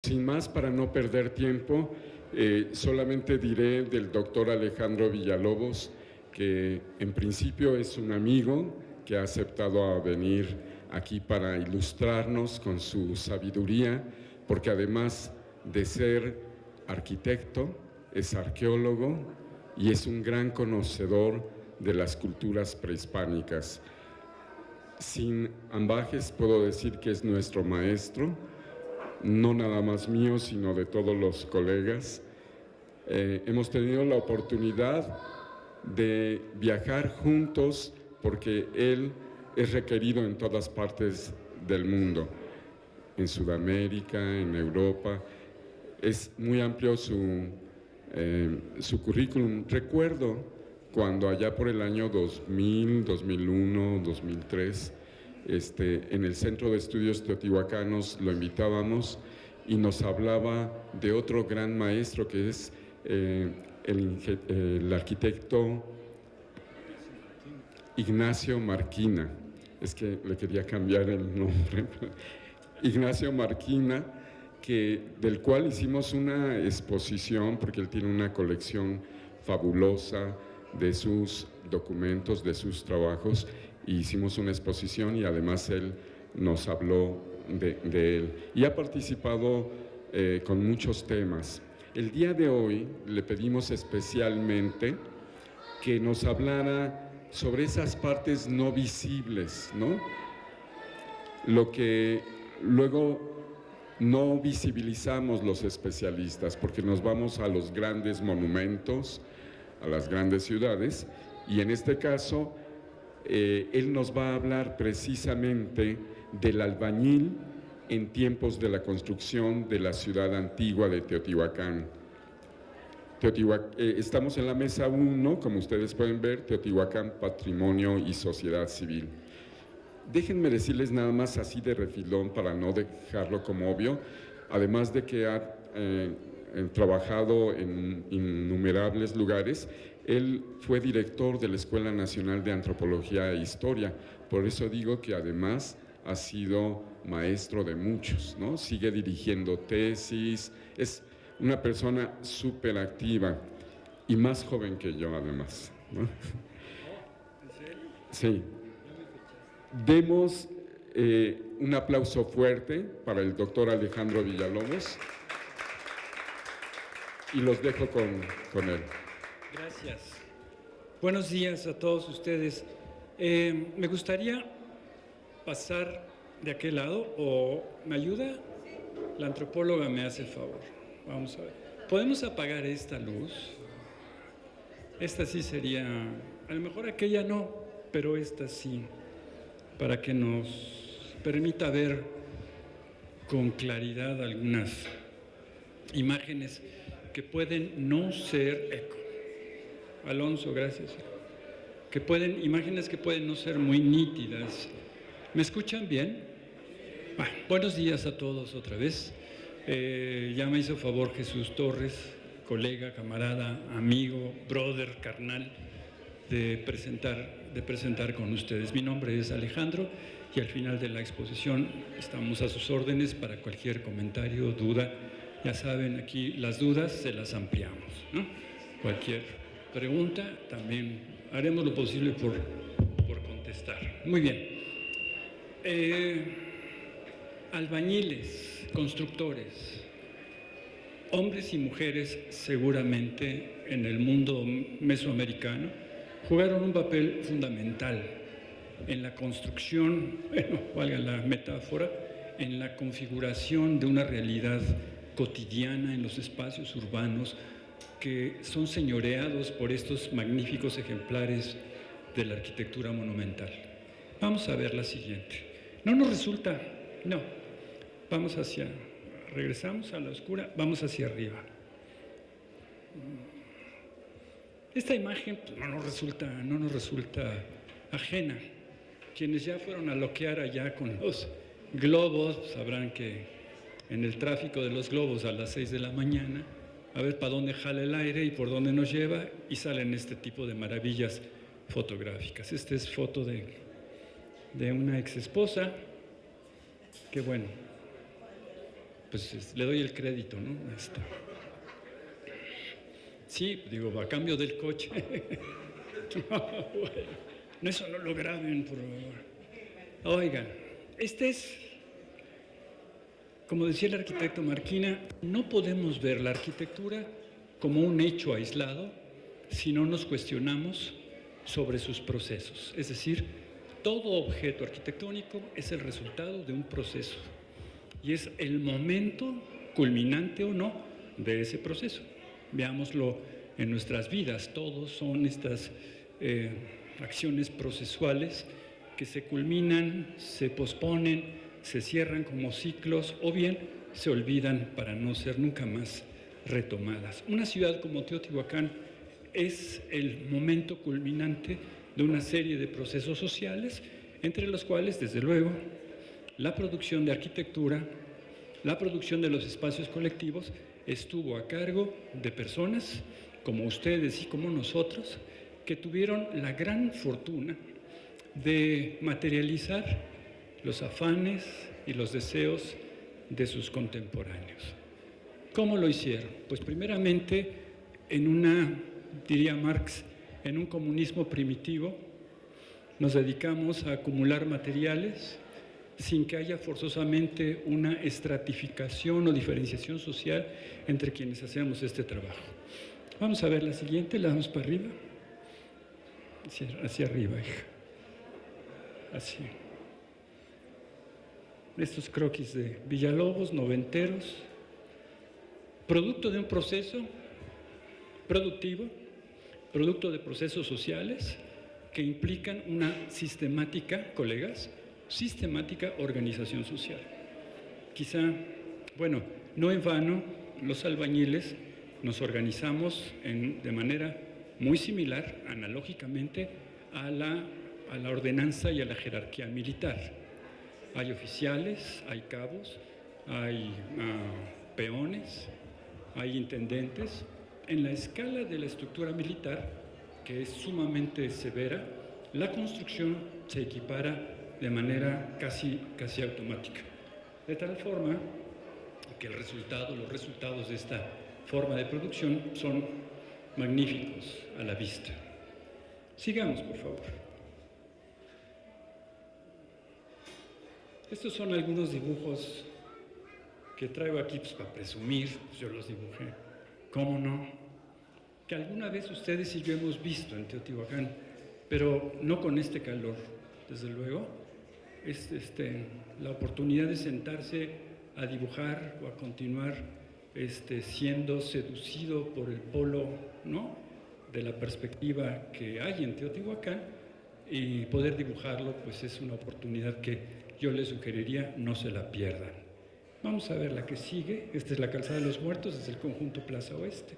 Sin más, para no perder tiempo, solamente diré del doctor Alejandro Villalobos, que en principio es un amigo que ha aceptado a venir aquí para ilustrarnos con su sabiduría, porque además de ser arquitecto, es arqueólogo y es un gran conocedor de las culturas prehispánicas. Sin ambajes puedo decir que es nuestro maestro, no nada más mío, sino de todos los colegas. Hemos tenido la oportunidad de viajar juntos porque él es requerido en todas partes del mundo, en Sudamérica, en Europa. Es muy amplio su currículum. Recuerdo cuando allá por el año 2000, 2001, 2003, en el Centro de Estudios Teotihuacanos lo invitábamos y nos hablaba de otro gran maestro que es el arquitecto Ignacio Marquina. Es que le quería cambiar el nombre. Ignacio Marquina, del cual hicimos una exposición, porque él tiene una colección fabulosa de sus documentos, de sus trabajos, y hicimos una exposición y además él nos habló de él. Y ha participado con muchos temas. El día de hoy le pedimos especialmente que nos hablara sobre esas partes no visibles, ¿no? Lo que luego no visibilizamos los especialistas, porque nos vamos a los grandes monumentos, a las grandes ciudades, y en este caso él nos va a hablar precisamente del albañil en tiempos de la construcción de la ciudad antigua de Teotihuacán. Estamos en la mesa 1, como ustedes pueden ver, Teotihuacán, Patrimonio y Sociedad Civil. Déjenme decirles nada más así de refilón para no dejarlo como obvio, además de que ha trabajado en innumerables lugares. Él fue director de la Escuela Nacional de Antropología e Historia, por eso digo que además ha sido maestro de muchos, ¿no? Sigue dirigiendo tesis, es una persona súper activa y más joven que yo además, ¿no? ¿En serio? Sí. Demos un aplauso fuerte para el doctor Alejandro Villalobos y los dejo con él. Gracias. Buenos días a todos ustedes. Me gustaría pasar de aquel lado, o ¿me ayuda? La antropóloga me hace favor. Vamos a ver. ¿Podemos apagar esta luz? Esta sí sería, a lo mejor aquella no, pero esta sí, para que nos permita ver con claridad algunas imágenes que pueden no ser eco. Alonso, gracias. Imágenes que pueden no ser muy nítidas. ¿Me escuchan bien? Buenos días a todos otra vez. Ya me hizo favor Jesús Torres, colega, camarada, amigo, brother, carnal, de presentar con ustedes. Mi nombre es Alejandro y al final de la exposición estamos a sus órdenes para cualquier comentario, duda. Ya saben, aquí las dudas se las ampliamos, ¿no? Cualquier pregunta, también haremos lo posible por contestar. Muy bien. Albañiles, constructores, hombres y mujeres seguramente en el mundo mesoamericano jugaron un papel fundamental en la construcción, bueno, valga la metáfora, en la configuración de una realidad cotidiana en los espacios urbanos que son señoreados por estos magníficos ejemplares de la arquitectura monumental. Vamos a ver la siguiente. No nos resulta, no, regresamos a la oscura, vamos hacia arriba. Esta imagen pues, no nos resulta ajena. Quienes ya fueron a loquear allá con los globos sabrán que en el tráfico de los globos a las 6 de la mañana, a ver para dónde jala el aire y por dónde nos lleva, y salen este tipo de maravillas fotográficas. Esta es foto de una ex esposa, que bueno, pues le doy el crédito, ¿no? Sí, digo, a cambio del coche. No, bueno, no, eso no lo graben, por favor. Oigan, como decía el arquitecto Marquina, no podemos ver la arquitectura como un hecho aislado si no nos cuestionamos sobre sus procesos. Es decir, todo objeto arquitectónico es el resultado de un proceso y es el momento culminante o no de ese proceso. Veámoslo en nuestras vidas, todos son estas acciones procesuales que se culminan, se posponen, se cierran como ciclos o bien se olvidan para no ser nunca más retomadas. Una ciudad como Teotihuacán es el momento culminante de una serie de procesos sociales, entre los cuales, desde luego, la producción de arquitectura, la producción de los espacios colectivos estuvo a cargo de personas como ustedes y como nosotros, que tuvieron la gran fortuna de materializar los afanes y los deseos de sus contemporáneos. ¿Cómo lo hicieron? Pues primeramente diría Marx, en un comunismo primitivo, nos dedicamos a acumular materiales sin que haya forzosamente una estratificación o diferenciación social entre quienes hacemos este trabajo. Vamos a ver la siguiente, la damos para arriba. Hacia arriba, hija. Así. Estos croquis de Villalobos, noventeros, producto de un proceso productivo, producto de procesos sociales que implican una sistemática, colegas, sistemática organización social. Quizá, bueno, no en vano, los albañiles nos organizamos de manera muy similar, analógicamente, a la ordenanza y a la jerarquía militar. Hay oficiales, hay cabos, hay peones, hay intendentes. En la escala de la estructura militar, que es sumamente severa, la construcción se equipara de manera casi automática. De tal forma que los resultados de esta forma de producción son magníficos a la vista. Sigamos, por favor. Estos son algunos dibujos que traigo aquí pues, para presumir, pues yo los dibujé. ¿Cómo no? Que alguna vez ustedes y yo hemos visto en Teotihuacán, pero no con este calor, desde luego. Es la oportunidad de sentarse a dibujar o a continuar siendo seducido por el polo, ¿no?, de la perspectiva que hay en Teotihuacán, y poder dibujarlo pues es una oportunidad que yo les sugeriría no se la pierdan. Vamos a ver la que sigue. Esta es la Calzada de los Muertos, desde el conjunto Plaza Oeste.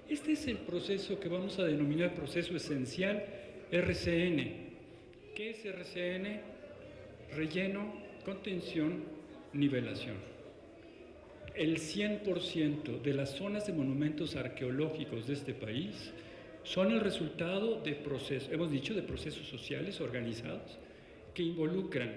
Este es el proceso que vamos a denominar proceso esencial RCN. ¿Qué es RCN? Relleno, contención, nivelación. El 100% de las zonas de monumentos arqueológicos de este país son el resultado de procesos, hemos dicho, de procesos sociales organizados que involucran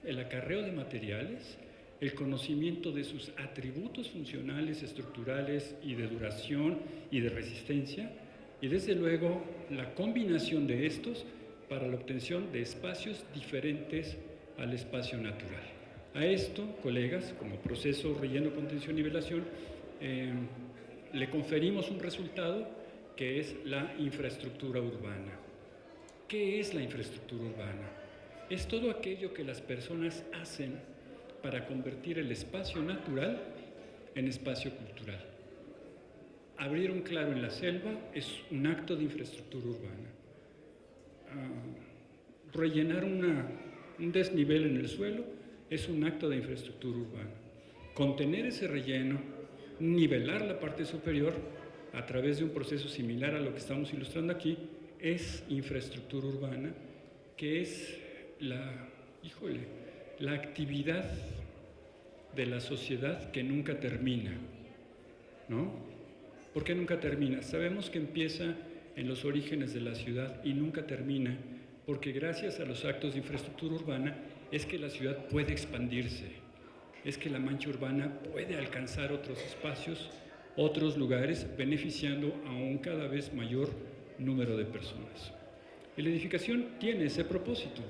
el acarreo de materiales, el conocimiento de sus atributos funcionales, estructurales y de duración y de resistencia, y desde luego la combinación de estos para la obtención de espacios diferentes al espacio natural. A esto, colegas, como proceso relleno, contención, nivelación, le conferimos un resultado que es la infraestructura urbana. ¿Qué es la infraestructura urbana? Es todo aquello que las personas hacen para convertir el espacio natural en espacio cultural. Abrir un claro en la selva es un acto de infraestructura urbana. Rellenar un desnivel en el suelo es un acto de infraestructura urbana. Contener ese relleno, nivelar la parte superior a través de un proceso similar a lo que estamos ilustrando aquí, es infraestructura urbana, que es la actividad de la sociedad que nunca termina, ¿no? ¿Por qué nunca termina? Sabemos que empieza en los orígenes de la ciudad y nunca termina, porque gracias a los actos de infraestructura urbana es que la ciudad puede expandirse. es que la mancha urbana puede alcanzar otros espacios, otros lugares, beneficiando a un cada vez mayor número de personas. Y la edificación tiene ese propósito,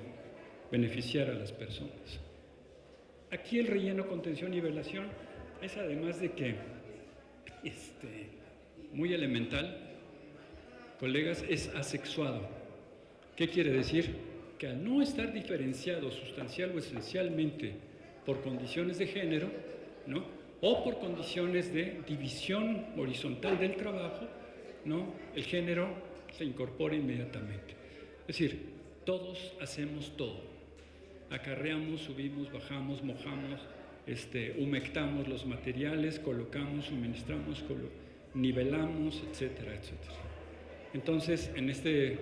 beneficiar a las personas. Aquí el relleno, contención y velación es, además de que muy elemental, colegas, es asexuado. ¿Qué quiere decir? Que al no estar diferenciado sustancial o esencialmente por condiciones de género, ¿no?, o por condiciones de división horizontal del trabajo, ¿no?, el género se incorpora inmediatamente. Es decir, todos hacemos todo. Acarreamos, subimos, bajamos, mojamos, humectamos los materiales, colocamos, suministramos, nivelamos, etcétera, etcétera. Entonces, en este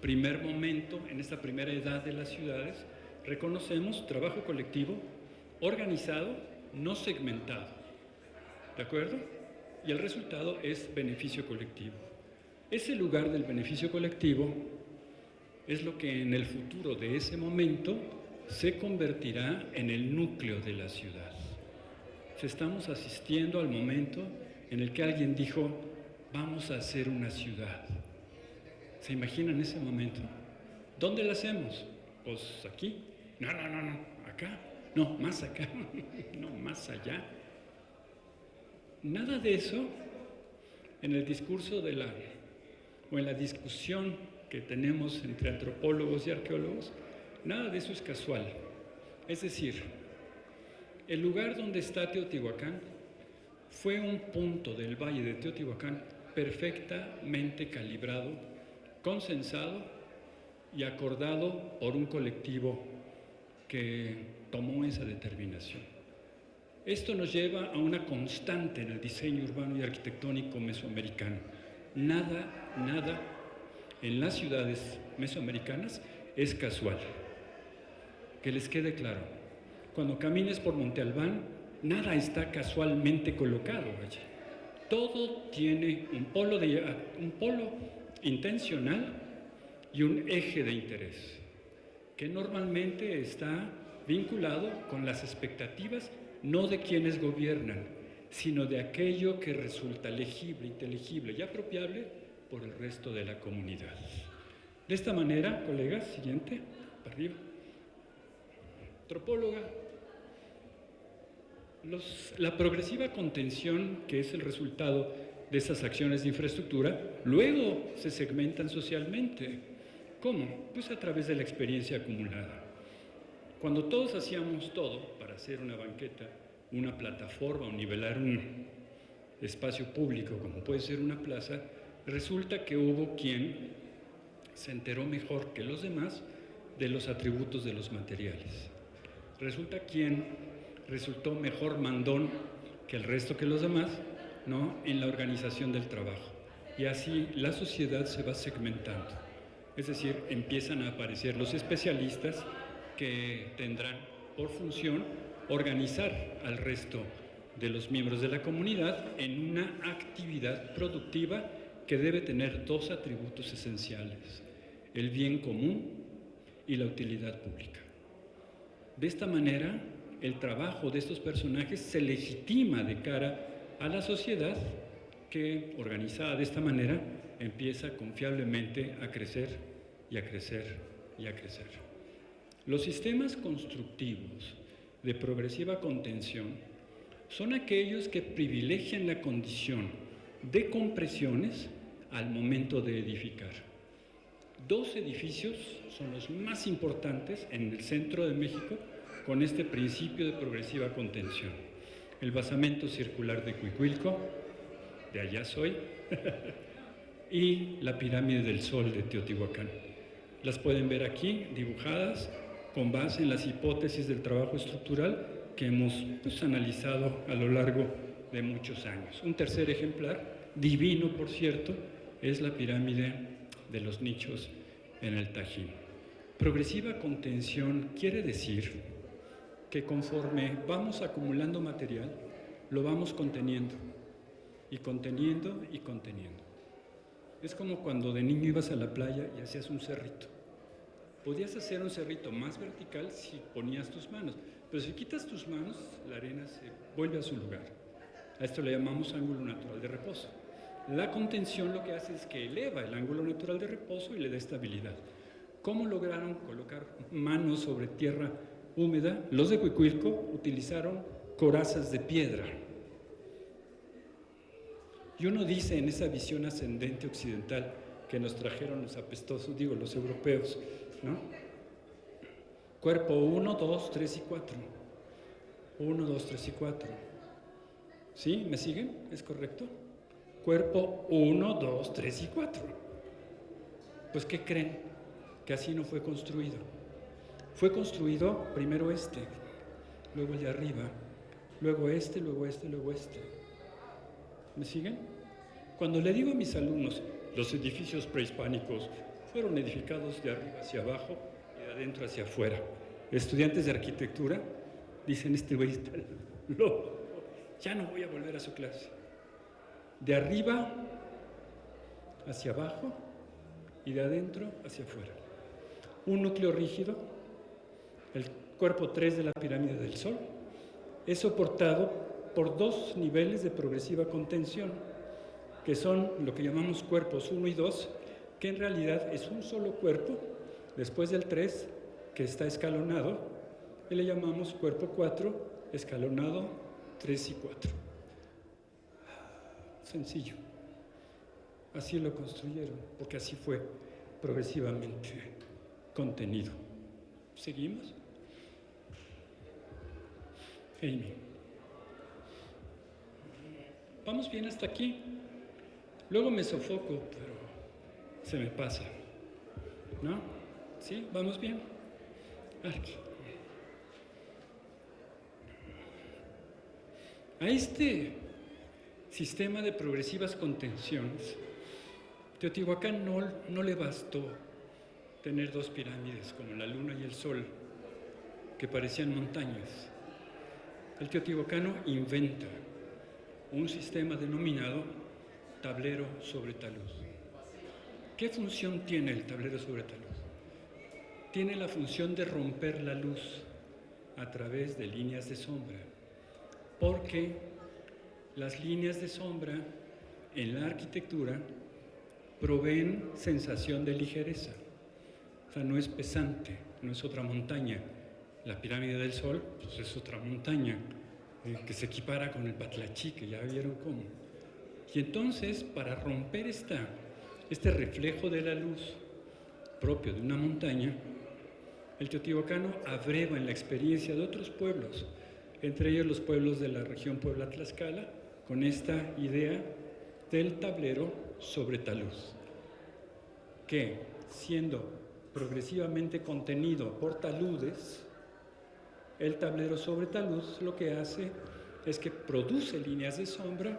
primer momento, en esta primera edad de las ciudades, reconocemos trabajo colectivo, organizado, no segmentado, ¿de acuerdo? Y el resultado es beneficio colectivo. Ese lugar del beneficio colectivo es lo que en el futuro de ese momento se convertirá en el núcleo de la ciudad. Estamos asistiendo al momento en el que alguien dijo, vamos a hacer una ciudad. ¿Se imaginan ese momento? ¿Dónde la hacemos? Pues aquí. No, acá. No, más acá. No, más allá. Nada de eso en el discurso o en la discusión que tenemos entre antropólogos y arqueólogos, nada de eso es casual. Es decir, el lugar donde está Teotihuacán fue un punto del valle de Teotihuacán perfectamente calibrado, consensado y acordado por un colectivo que tomó esa determinación. Esto nos lleva a una constante en el diseño urbano y arquitectónico mesoamericano. Nada en las ciudades mesoamericanas es casual. Que les quede claro, cuando camines por Monte Albán, nada está casualmente colocado allí. Todo tiene un polo intencional y un eje de interés, que normalmente está vinculado con las expectativas no de quienes gobiernan, sino de aquello que resulta legible, inteligible y apropiable por el resto de la comunidad. De esta manera, colegas, siguiente, para arriba. Antropóloga. La progresiva contención, que es el resultado de esas acciones de infraestructura, luego se segmentan socialmente. ¿Cómo? Pues a través de la experiencia acumulada. Cuando todos hacíamos todo para hacer una banqueta, una plataforma o nivelar un espacio público, como puede ser una plaza, resulta que hubo quien se enteró mejor que los demás de los atributos de los materiales. Resulta quien resultó mejor mandón que el resto que los demás, ¿no?, en la organización del trabajo. Y así la sociedad se va segmentando. Es decir, empiezan a aparecer los especialistas que tendrán por función organizar al resto de los miembros de la comunidad en una actividad productiva que debe tener dos atributos esenciales: el bien común y la utilidad pública. De esta manera, el trabajo de estos personajes se legitima de cara a la sociedad que, organizada de esta manera, empieza confiablemente a crecer y a crecer y a crecer. Los sistemas constructivos de progresiva contención son aquellos que privilegian la condición de compresiones al momento de edificar. 2 edificios son los más importantes en el centro de México con este principio de progresiva contención: el basamento circular de Cuicuilco, de allá soy, y la pirámide del Sol de Teotihuacán. Las pueden ver aquí dibujadas con base en las hipótesis del trabajo estructural que hemos analizado a lo largo de muchos años. Un tercer ejemplar, divino por cierto, es la pirámide de los nichos en el Tajín. Progresiva contención quiere decir que conforme vamos acumulando material, lo vamos conteniendo y conteniendo y conteniendo. Es como cuando de niño ibas a la playa y hacías un cerrito. Podías hacer un cerrito más vertical si ponías tus manos, Pero si quitas tus manos, la arena se vuelve a su lugar. A esto le llamamos ángulo natural de reposo. La contención lo que hace es que eleva el ángulo natural de reposo y le da estabilidad. ¿Cómo lograron colocar manos sobre tierra húmeda? Los de Cuicuilco utilizaron corazas de piedra. Y uno dice en esa visión ascendente occidental que nos trajeron los apestosos, digo, los europeos, ¿no? Cuerpo 1, 2, 3 y 4. 1, 2, 3 y 4. ¿Sí? ¿Me siguen? ¿Es correcto? Cuerpo 1, 2, 3 y 4. Pues, ¿qué creen? Que así no fue construido. Fue construido primero este, luego el de arriba, luego este, luego este, luego este. ¿Me siguen? Cuando le digo a mis alumnos, los edificios prehispánicos fueron edificados de arriba hacia abajo y de adentro hacia afuera. Estudiantes de arquitectura dicen, este güey está loco, ya no voy a volver a su clase. De arriba hacia abajo y de adentro hacia afuera. Un núcleo rígido, el cuerpo 3 de la pirámide del Sol, es soportado por dos niveles de progresiva contención, que son lo que llamamos cuerpos 1 y 2, que en realidad es un solo cuerpo, después del 3, que está escalonado, y le llamamos cuerpo 4, escalonado 3 y 4. Sencillo. Así lo construyeron, porque así fue progresivamente contenido. ¿Seguimos? Amy. Vamos bien hasta aquí. Luego me sofoco, pero se me pasa. ¿No? ¿Sí? ¿Vamos bien? Aquí. A este sistema de progresivas contenciones, Teotihuacán no le bastó tener dos pirámides como la Luna y el Sol, que parecían montañas. El teotihuacano inventa un sistema denominado tablero sobre talud. ¿Qué función tiene el tablero sobre talud? Tiene la función de romper la luz a través de líneas de sombra, porque las líneas de sombra en la arquitectura proveen sensación de ligereza. O sea, no es pesante, no es otra montaña. La pirámide del Sol pues es otra montaña que se equipara con el Patlachi, que ya vieron cómo. Y entonces, para romper este reflejo de la luz propio de una montaña, el teotihuacano abreva en la experiencia de otros pueblos, entre ellos los pueblos de la región Puebla-Tlaxcala, con esta idea del tablero sobre talud, que, siendo progresivamente contenido por taludes, el tablero sobre talud lo que hace es que produce líneas de sombra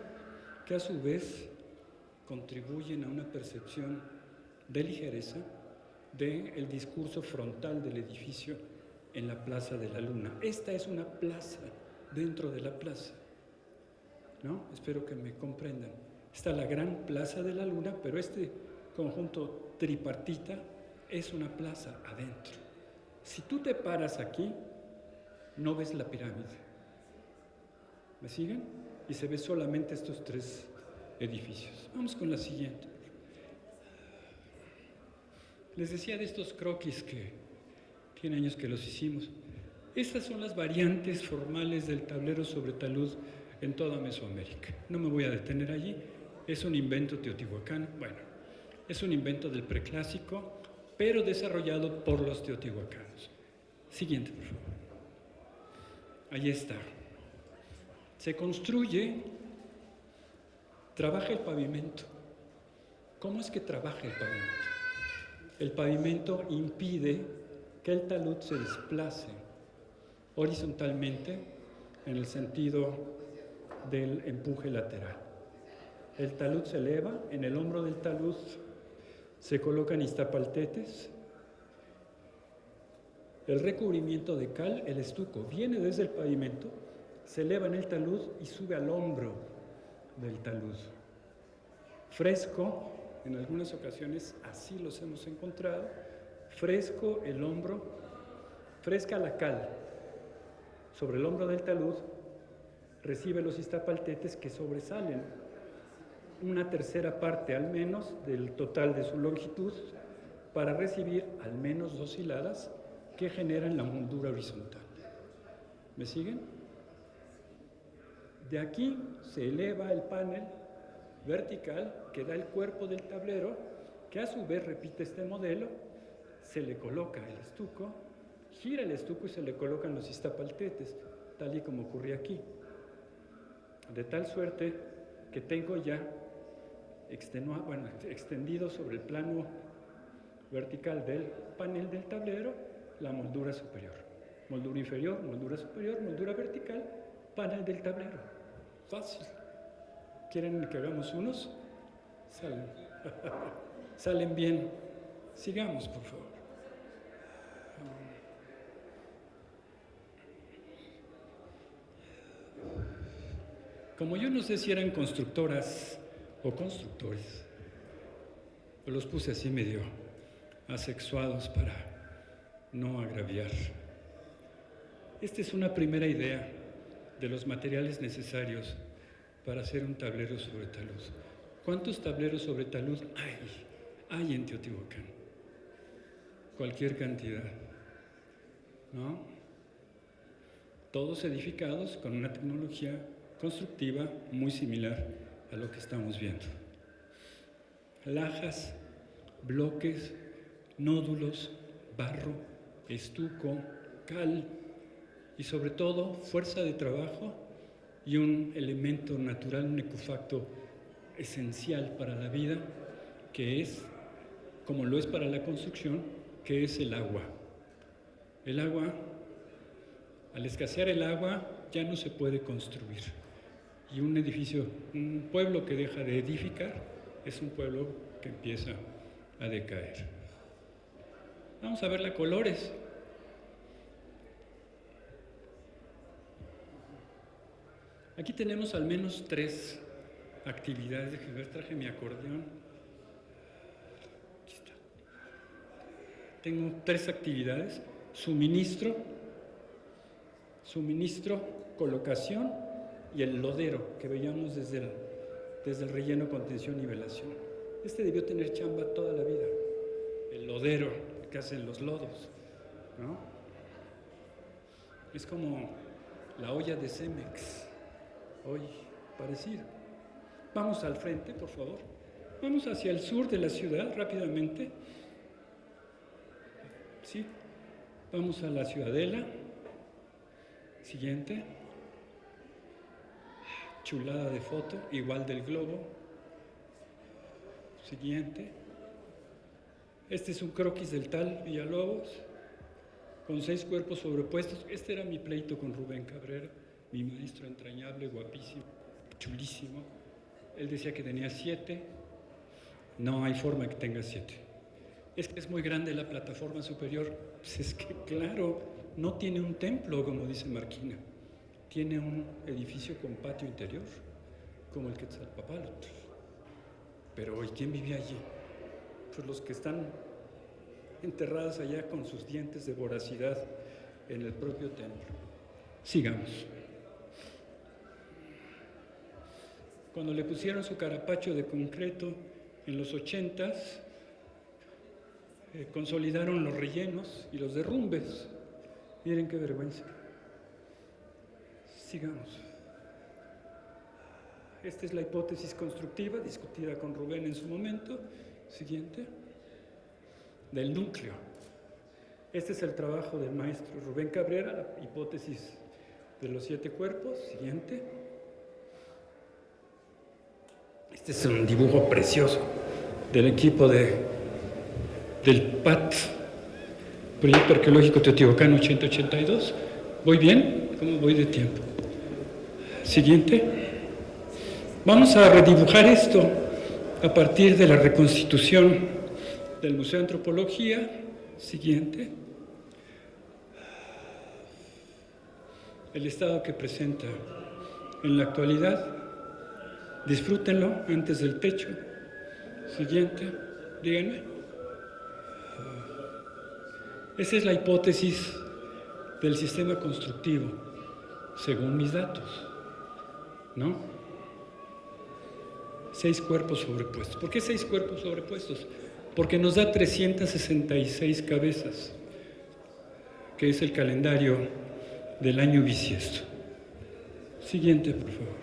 que a su vez contribuyen a una percepción de ligereza del discurso frontal del edificio en la Plaza de la Luna. Esta es una plaza dentro de la plaza, ¿no? Espero que me comprendan. Está la gran Plaza de la Luna, pero este conjunto tripartita es una plaza adentro. Si tú te paras aquí, no ves la pirámide. ¿Me siguen? Y se ve solamente estos tres edificios. Vamos con la siguiente. Les decía de estos croquis que tiene años que los hicimos. Estas son las variantes formales del tablero sobre talud en toda Mesoamérica. No me voy a detener allí. Es un invento teotihuacano. Bueno, es un invento del preclásico, pero desarrollado por los teotihuacanos. Siguiente, por favor. Ahí está. Se construye, trabaja el pavimento. ¿Cómo es que trabaja el pavimento? El pavimento impide que el talud se desplace horizontalmente en el sentido del empuje lateral. El talud se eleva, en el hombro del talud se colocan iztapaltetes. El recubrimiento de cal, el estuco, viene desde el pavimento, se eleva en el talud y sube al hombro del talud. Fresco, en algunas ocasiones así los hemos encontrado, fresco el hombro, fresca la cal, sobre el hombro del talud, recibe los iztapaltetes que sobresalen una tercera parte al menos del total de su longitud para recibir al menos 2 hiladas que generan la moldura horizontal. ¿Me siguen? De aquí se eleva el panel vertical que da el cuerpo del tablero, que a su vez repite este modelo, se le coloca el estuco, gira el estuco y se le colocan los iztapaltetes, tal y como ocurre aquí. De tal suerte que tengo ya extendido sobre el plano vertical del panel del tablero la moldura superior. Moldura inferior, moldura superior, moldura vertical, panel del tablero. Fácil. ¿Quieren que hagamos unos? Salen. Salen bien. Sigamos, por favor. Como yo no sé si eran constructoras o constructores, los puse así medio asexuados para no agraviar. Esta es una primera idea de los materiales necesarios para hacer un tablero sobre talud. ¿Cuántos tableros sobre talud hay en Teotihuacán? Cualquier cantidad, ¿no? Todos edificados con una tecnología constructiva muy similar a lo que estamos viendo. Lajas, bloques, nódulos, barro, estuco, cal y sobre todo fuerza de trabajo y un elemento natural, un ecofacto esencial para la vida, que es, como lo es para la construcción, que es el agua. El agua, al escasear el agua, ya no se puede construir. Y un edificio, un pueblo que deja de edificar, es un pueblo que empieza a decaer. Vamos a verla a colores. Aquí tenemos al menos 3 actividades. Déjenme ver, traje mi acordeón. Aquí está. Tengo 3 actividades: suministro, colocación y el lodero que veíamos desde el relleno, contención y velación. Este debió tener chamba toda la vida. El lodero que hacen los lodos, ¿no? Es como la olla de Cemex, hoy parecido. Vamos al frente, por favor. Vamos hacia el sur de la ciudad rápidamente. Sí. Vamos a la Ciudadela. Siguiente. Chulada de foto, igual del globo. Siguiente. Este es un croquis del tal Villalobos, con 6 cuerpos sobrepuestos. Este era mi pleito con Rubén Cabrera, mi maestro entrañable, guapísimo, chulísimo. Él decía que tenía 7. No hay forma que tenga 7. Es que es muy grande la plataforma superior. Pues es que, claro, no tiene un templo, como dice Marquina. Tiene un edificio con patio interior, como el Quetzalpóatl. Pero ¿y quién vivía allí? Pues los que están enterrados allá con sus dientes de voracidad en el propio templo. Sigamos. Cuando le pusieron su carapacho de concreto en los 80s, consolidaron los rellenos y los derrumbes. Miren qué vergüenza. Sigamos. Esta es la hipótesis constructiva discutida con Rubén en su momento. Siguiente. Del núcleo. Este es el trabajo del maestro Rubén Cabrera, la hipótesis de los 7 cuerpos. Siguiente. Este es un dibujo precioso del equipo del PAT, Proyecto Arqueológico Teotihuacán 8082. ¿Voy bien? ¿Cómo voy de tiempo? Siguiente. Vamos a redibujar esto a partir de la reconstitución del Museo de Antropología. Siguiente. El estado que presenta en la actualidad. Disfrútenlo antes del techo. Siguiente. Díganme. Esa es la hipótesis del sistema constructivo según mis datos, ¿no? 6 cuerpos sobrepuestos. ¿Por qué 6 cuerpos sobrepuestos? Porque nos da 366 cabezas, que es el calendario del año bisiesto. Siguiente, por favor.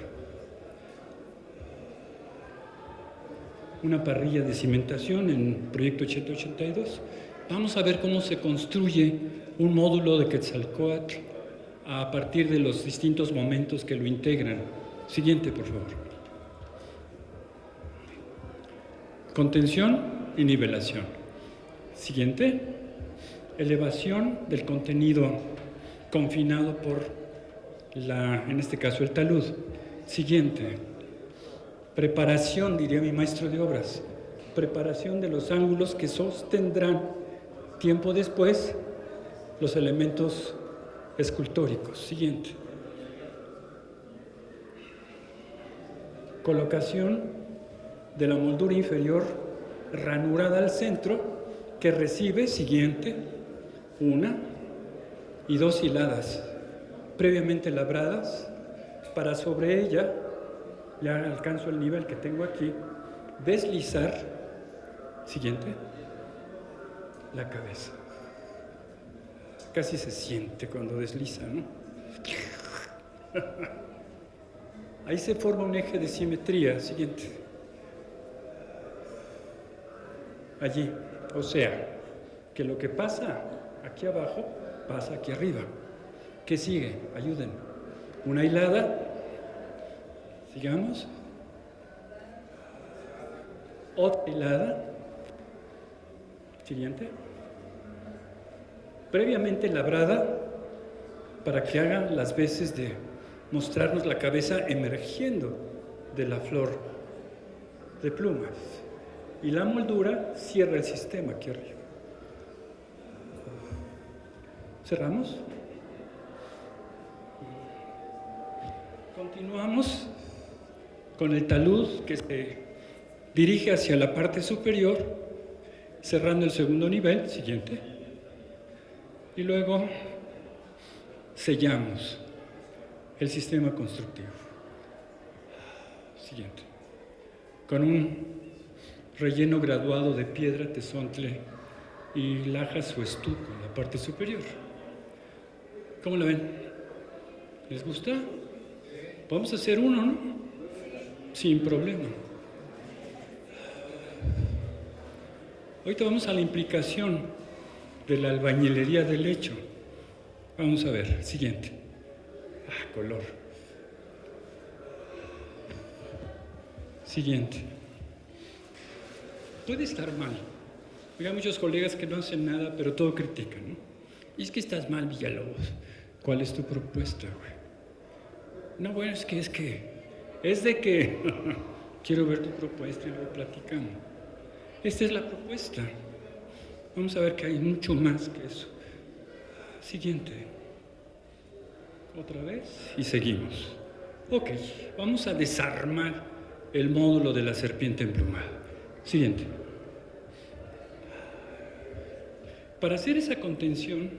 Una parrilla de cimentación en Proyecto 882. Vamos a ver cómo se construye un módulo de Quetzalcóatl a partir de los distintos momentos que lo integran. Siguiente, por favor. Contención y nivelación. Siguiente. Elevación del contenido confinado por en este caso, el talud. Siguiente. Preparación, diría mi maestro de obras. Preparación de los ángulos que sostendrán tiempo después los elementos escultóricos. Siguiente. Colocación de la moldura inferior ranurada al centro que recibe, siguiente, 1 y 2 hiladas previamente labradas para sobre ella, ya alcanzo el nivel que tengo aquí, deslizar, siguiente, la cabeza. Casi se siente cuando desliza, ¿no? Ahí se forma un eje de simetría, siguiente. Allí, o sea, que lo que pasa aquí abajo, pasa aquí arriba. ¿Qué sigue? Ayuden. Una hilada. Sigamos. Otra hilada. Siguiente. Previamente labrada para que haga las veces de mostrarnos la cabeza emergiendo de la flor de plumas. Y la moldura cierra el sistema aquí arriba. ¿Cerramos? Continuamos con el talud que se dirige hacia la parte superior, cerrando el segundo nivel, siguiente. Y luego sellamos el sistema constructivo. Siguiente. Con un relleno graduado de piedra, tezontle y lajas o estuco en la parte superior. ¿Cómo la ven? ¿Les gusta? Vamos a hacer uno, ¿no? Sin problema. Ahorita vamos a la implicación de la albañilería del hecho. Vamos a ver, siguiente. Color. Siguiente. Puede estar mal. Hay muchos colegas que no hacen nada, pero todo critican, ¿no? Y es que estás mal, Villalobos. ¿Cuál es tu propuesta, güey? No, bueno, es de que quiero ver tu propuesta y luego platicamos. Esta es la propuesta. Vamos a ver que hay mucho más que eso. Siguiente. Otra vez y seguimos. Ok, vamos a desarmar el módulo de la serpiente emplumada. Siguiente. Para hacer esa contención,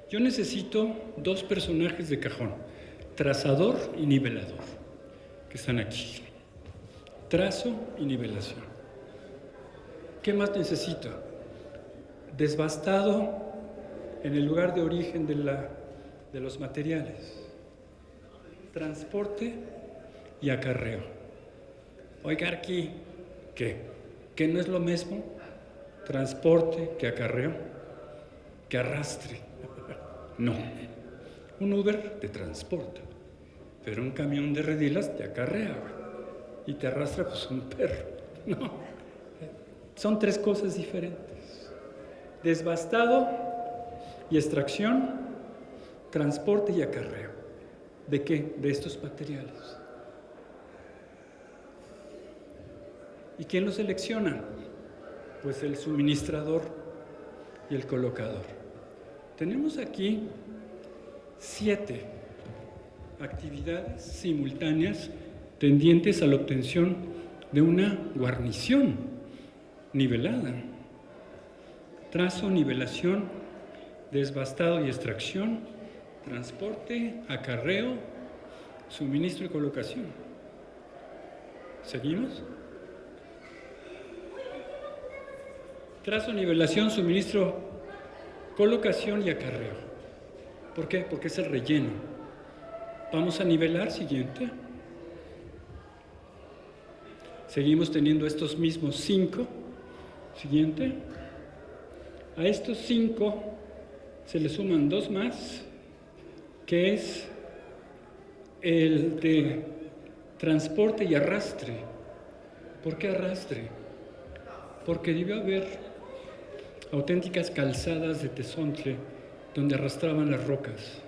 yo necesito 2 personajes de cajón, trazador y nivelador, que están aquí. Trazo y nivelación. ¿Qué más necesito? Desbastado en el lugar de origen de los materiales. Transporte y acarreo. Oiga, aquí, ¿qué? ¿Qué no es lo mismo? Transporte que acarreo, que arrastre. No. Un Uber te transporta, pero un camión de redilas te acarrea y te arrastra pues un perro. No. Son 3 cosas diferentes. Desbastado y extracción, transporte y acarreo. ¿De qué? De estos materiales. ¿Y quién los selecciona? Pues el suministrador y el colocador. Tenemos aquí 7 actividades simultáneas tendientes a la obtención de una guarnición nivelada. Trazo, nivelación, desbastado y extracción, transporte, acarreo, suministro y colocación. ¿Seguimos? Trazo, nivelación, suministro, colocación y acarreo. ¿Por qué? Porque es el relleno. Vamos a nivelar, siguiente. Seguimos teniendo estos mismos 5. Siguiente. A estos 5 se le suman 2 más, que es el de transporte y arrastre. ¿Por qué arrastre? Porque debió haber auténticas calzadas de tezontle donde arrastraban las rocas,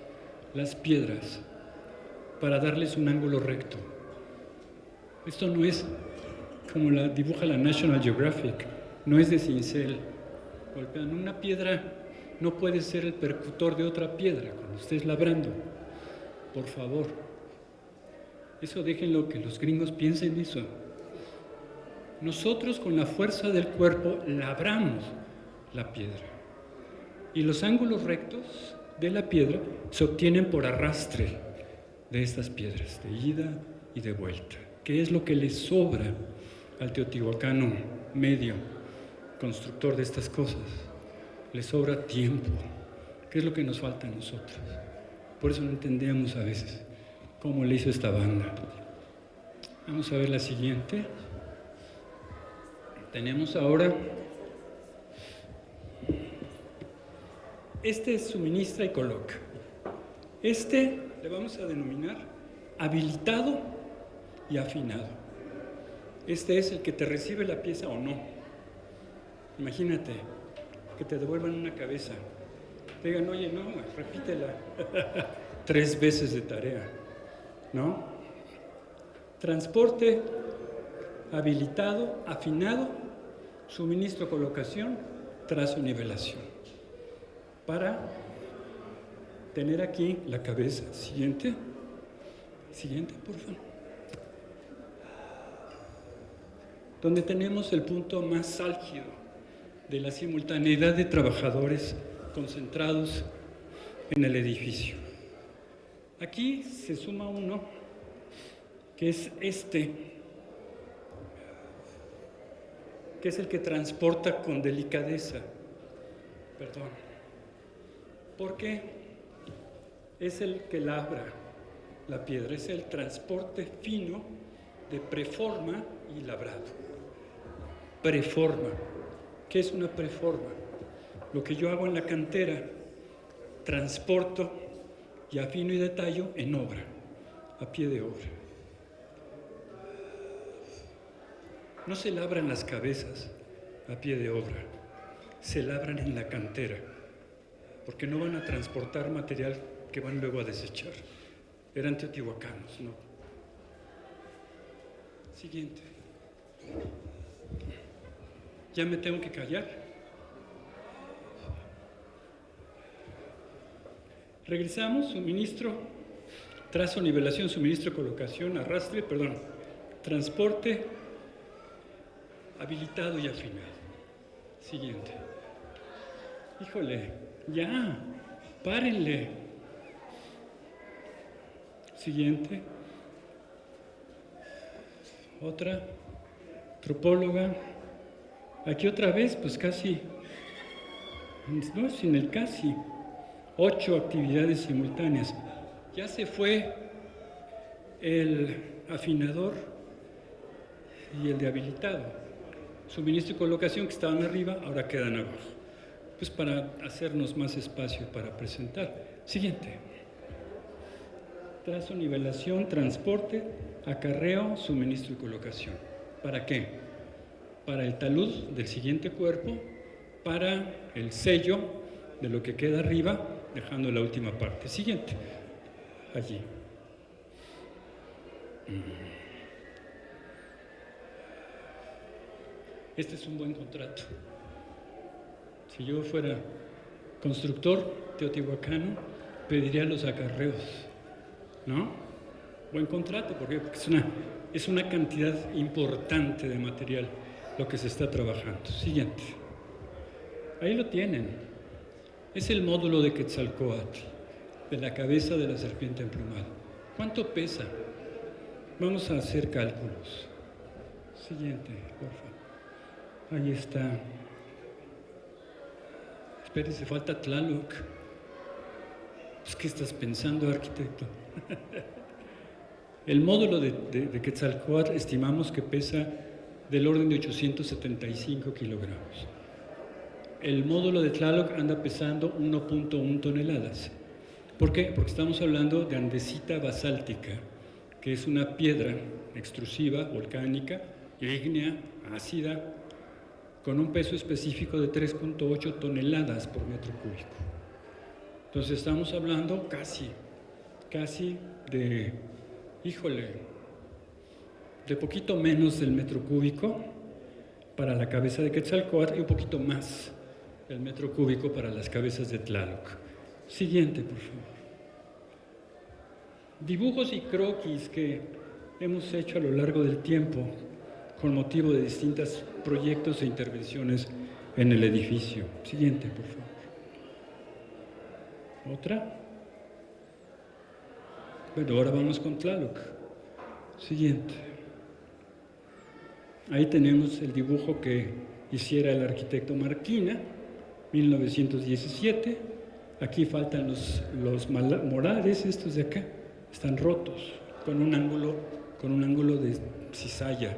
las piedras, para darles un ángulo recto. Esto no es como la dibuja la National Geographic, no es de cincel. Golpean una piedra, no puede ser el percutor de otra piedra cuando estés labrando. Por favor. Eso déjenlo que los gringos piensen eso. Nosotros con la fuerza del cuerpo labramos la piedra. Y los ángulos rectos de la piedra se obtienen por arrastre de estas piedras, de ida y de vuelta. ¿Qué es lo que le sobra al teotihuacano medio, constructor de estas cosas? Le sobra tiempo. ¿Qué es lo que nos falta a nosotros? Por eso no entendemos a veces cómo le hizo esta banda. Vamos a ver la siguiente. Tenemos ahora, este suministra y coloca. Este le vamos a denominar habilitado y afinado. Este es el que te recibe la pieza o no. Imagínate que te devuelvan una cabeza. Te digan, oye, no, repítela 3 veces de tarea, ¿no? Transporte, habilitado, afinado, suministro, colocación, trazo, nivelación. Para tener aquí la cabeza. Siguiente. Siguiente, por favor. Donde tenemos el punto más álgido de la simultaneidad de trabajadores concentrados en el edificio. Aquí se suma uno, que es este, que es el que transporta con delicadeza. Perdón. Porque es el que labra la piedra, es el transporte fino de preforma y labrado. Preforma. ¿Qué es una preforma? Lo que yo hago en la cantera, transporto y afino y detallo en obra, a pie de obra. No se labran las cabezas a pie de obra, se labran en la cantera, porque no van a transportar material que van luego a desechar. Eran teotihuacanos, ¿no? Siguiente. ¿Ya me tengo que callar? Regresamos, suministro, trazo, nivelación, suministro, colocación, arrastre, transporte, habilitado y afinado. Siguiente. Híjole, ya, párenle. Siguiente. Otra, antropóloga. Aquí otra vez, pues casi, no, sin el casi, 8 actividades simultáneas. Ya se fue el afinador y el de habilitado. Suministro y colocación que estaban arriba, ahora quedan abajo. Pues para hacernos más espacio para presentar. Siguiente. Trazo, nivelación, transporte, acarreo, suministro y colocación. ¿Para qué? Para el talud del siguiente cuerpo, para el sello de lo que queda arriba, dejando la última parte. Siguiente. Allí. Este es un buen contrato. Si yo fuera constructor teotihuacano, pediría los acarreos, ¿no? Buen contrato, porque es una cantidad importante de material lo que se está trabajando. Siguiente. Ahí lo tienen. Es el módulo de Quetzalcóatl. de la cabeza de la serpiente emplumada. ¿Cuánto pesa? Vamos a hacer cálculos. Siguiente, por favor. Ahí está. Espérese, falta Tlaloc. Pues, ¿qué estás pensando, arquitecto? El módulo de Quetzalcóatl estimamos que pesa del orden de 875 kilogramos. El módulo de Tlaloc anda pesando 1.1 toneladas. ¿Por qué? Porque estamos hablando de andesita basáltica, que es una piedra extrusiva, volcánica, ígnea, ácida, con un peso específico de 3.8 toneladas por metro cúbico. Entonces estamos hablando casi de, de poquito menos del metro cúbico para la cabeza de Quetzalcóatl y un poquito más del metro cúbico para las cabezas de Tlaloc. Siguiente, por favor. Dibujos y croquis que hemos hecho a lo largo del tiempo con motivo de distintos proyectos e intervenciones en el edificio. Siguiente, por favor. ¿Otra? Bueno, ahora vamos con Tlaloc. Siguiente. Ahí tenemos el dibujo que hiciera el arquitecto Marquina, 1917. Aquí faltan los molares, estos de acá, están rotos, con un ángulo de cizalla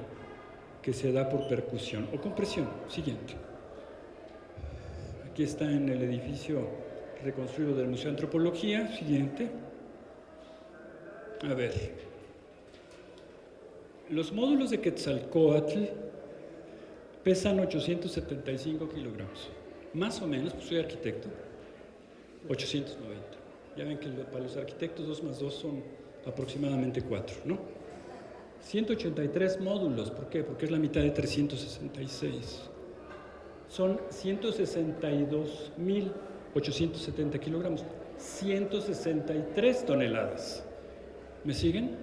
que se da por percusión o compresión. Siguiente. Aquí está en el edificio reconstruido del Museo de Antropología. Siguiente. A ver. Los módulos de Quetzalcóatl pesan 875 kilogramos. Más o menos, pues soy arquitecto, 890. Ya ven que para los arquitectos 2 más 2 son aproximadamente 4, ¿no? 183 módulos, ¿por qué? Porque es la mitad de 366. Son 162.870 kilogramos, 163 toneladas. ¿Me siguen?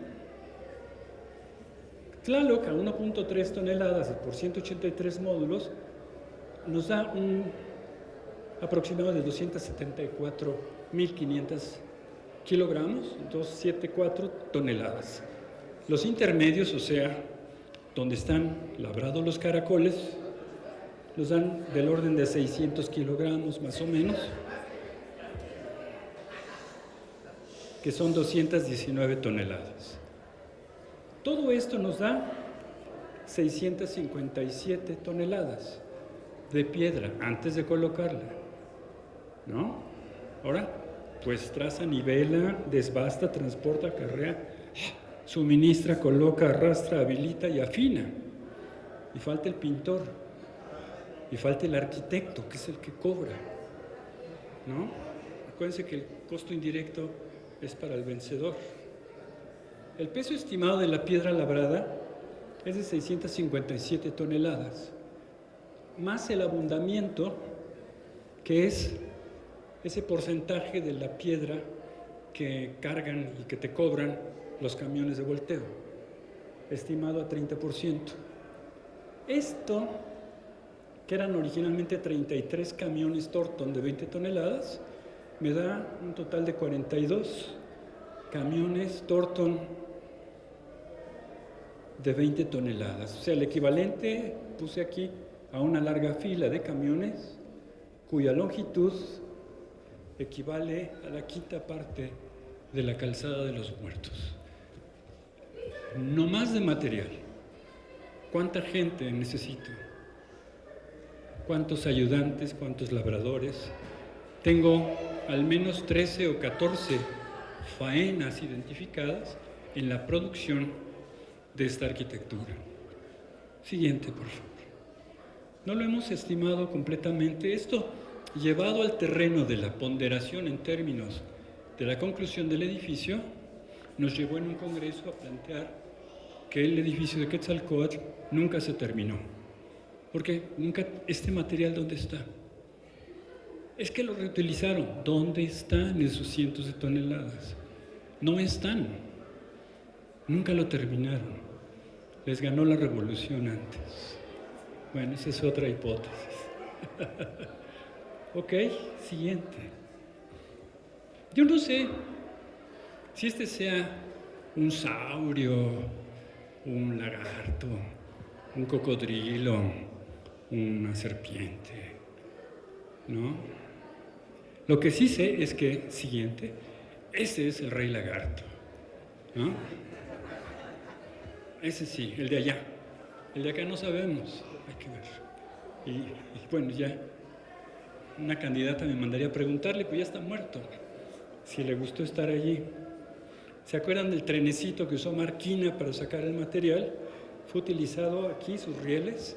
Tlaloc a 1.3 toneladas por 183 módulos nos da un aproximado de 274.500 kilogramos, 274 toneladas. Los intermedios, o sea, donde están labrados los caracoles, nos dan del orden de 600 kilogramos más o menos, que son 219 toneladas. Todo esto nos da 657 toneladas de piedra antes de colocarla, ¿no? Ahora, pues traza, nivela, desbasta, transporta, acarrea, suministra, coloca, arrastra, habilita y afina. Y falta el pintor, y falta el arquitecto, que es el que cobra, ¿no? Acuérdense que el costo indirecto es para el vencedor. El peso estimado de la piedra labrada es de 657 toneladas, más el abundamiento, que es ese porcentaje de la piedra que cargan y que te cobran los camiones de volteo, estimado a 30%. Esto, que eran originalmente 33 camiones Torton de 20 toneladas, me da un total de 42 camiones Torton de 20 toneladas. O sea, el equivalente, puse aquí, a una larga fila de camiones cuya longitud equivale a la quinta parte de la calzada de los Muertos. No más de material. ¿Cuánta gente necesito? ¿Cuántos ayudantes? ¿Cuántos labradores? Tengo al menos 13 o 14 faenas identificadas en la producción de esta arquitectura. Siguiente, por favor. No lo hemos estimado completamente. Esto, llevado al terreno de la ponderación en términos de la conclusión del edificio, nos llevó en un congreso a plantear que el edificio de Quetzalcóatl nunca se terminó. Porque nunca, este material, ¿dónde está? Es que lo reutilizaron. ¿Dónde están esos cientos de toneladas? No están. Nunca lo terminaron. Les ganó la revolución antes. Bueno, esa es otra hipótesis. Ok, siguiente. Yo no sé si este sea un saurio, un lagarto, un cocodrilo, una serpiente, ¿no? Lo que sí sé es que, siguiente, ese es el rey lagarto, ¿no? Ese sí, el de allá. El de acá no sabemos, hay que ver. Y bueno, ya una candidata me mandaría a preguntarle, pues ya está muerto, si le gustó estar allí. ¿Se acuerdan del trenecito que usó Marquina para sacar el material? Fue utilizado aquí, sus rieles,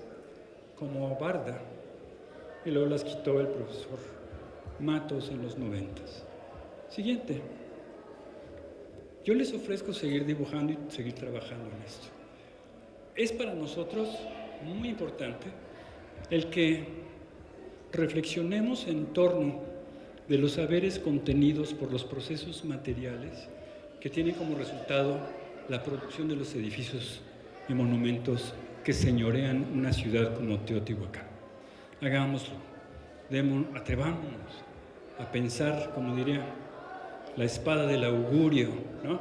como barda, y luego las quitó el profesor Matos en los 90s. Siguiente. Yo les ofrezco seguir dibujando y seguir trabajando en esto. Es para nosotros muy importante el que reflexionemos en torno de los saberes contenidos por los procesos materiales que tienen como resultado la producción de los edificios y monumentos que señorean una ciudad como Teotihuacán. Hagámoslo, atrevámonos a pensar, como diría la espada del augurio, ¿no?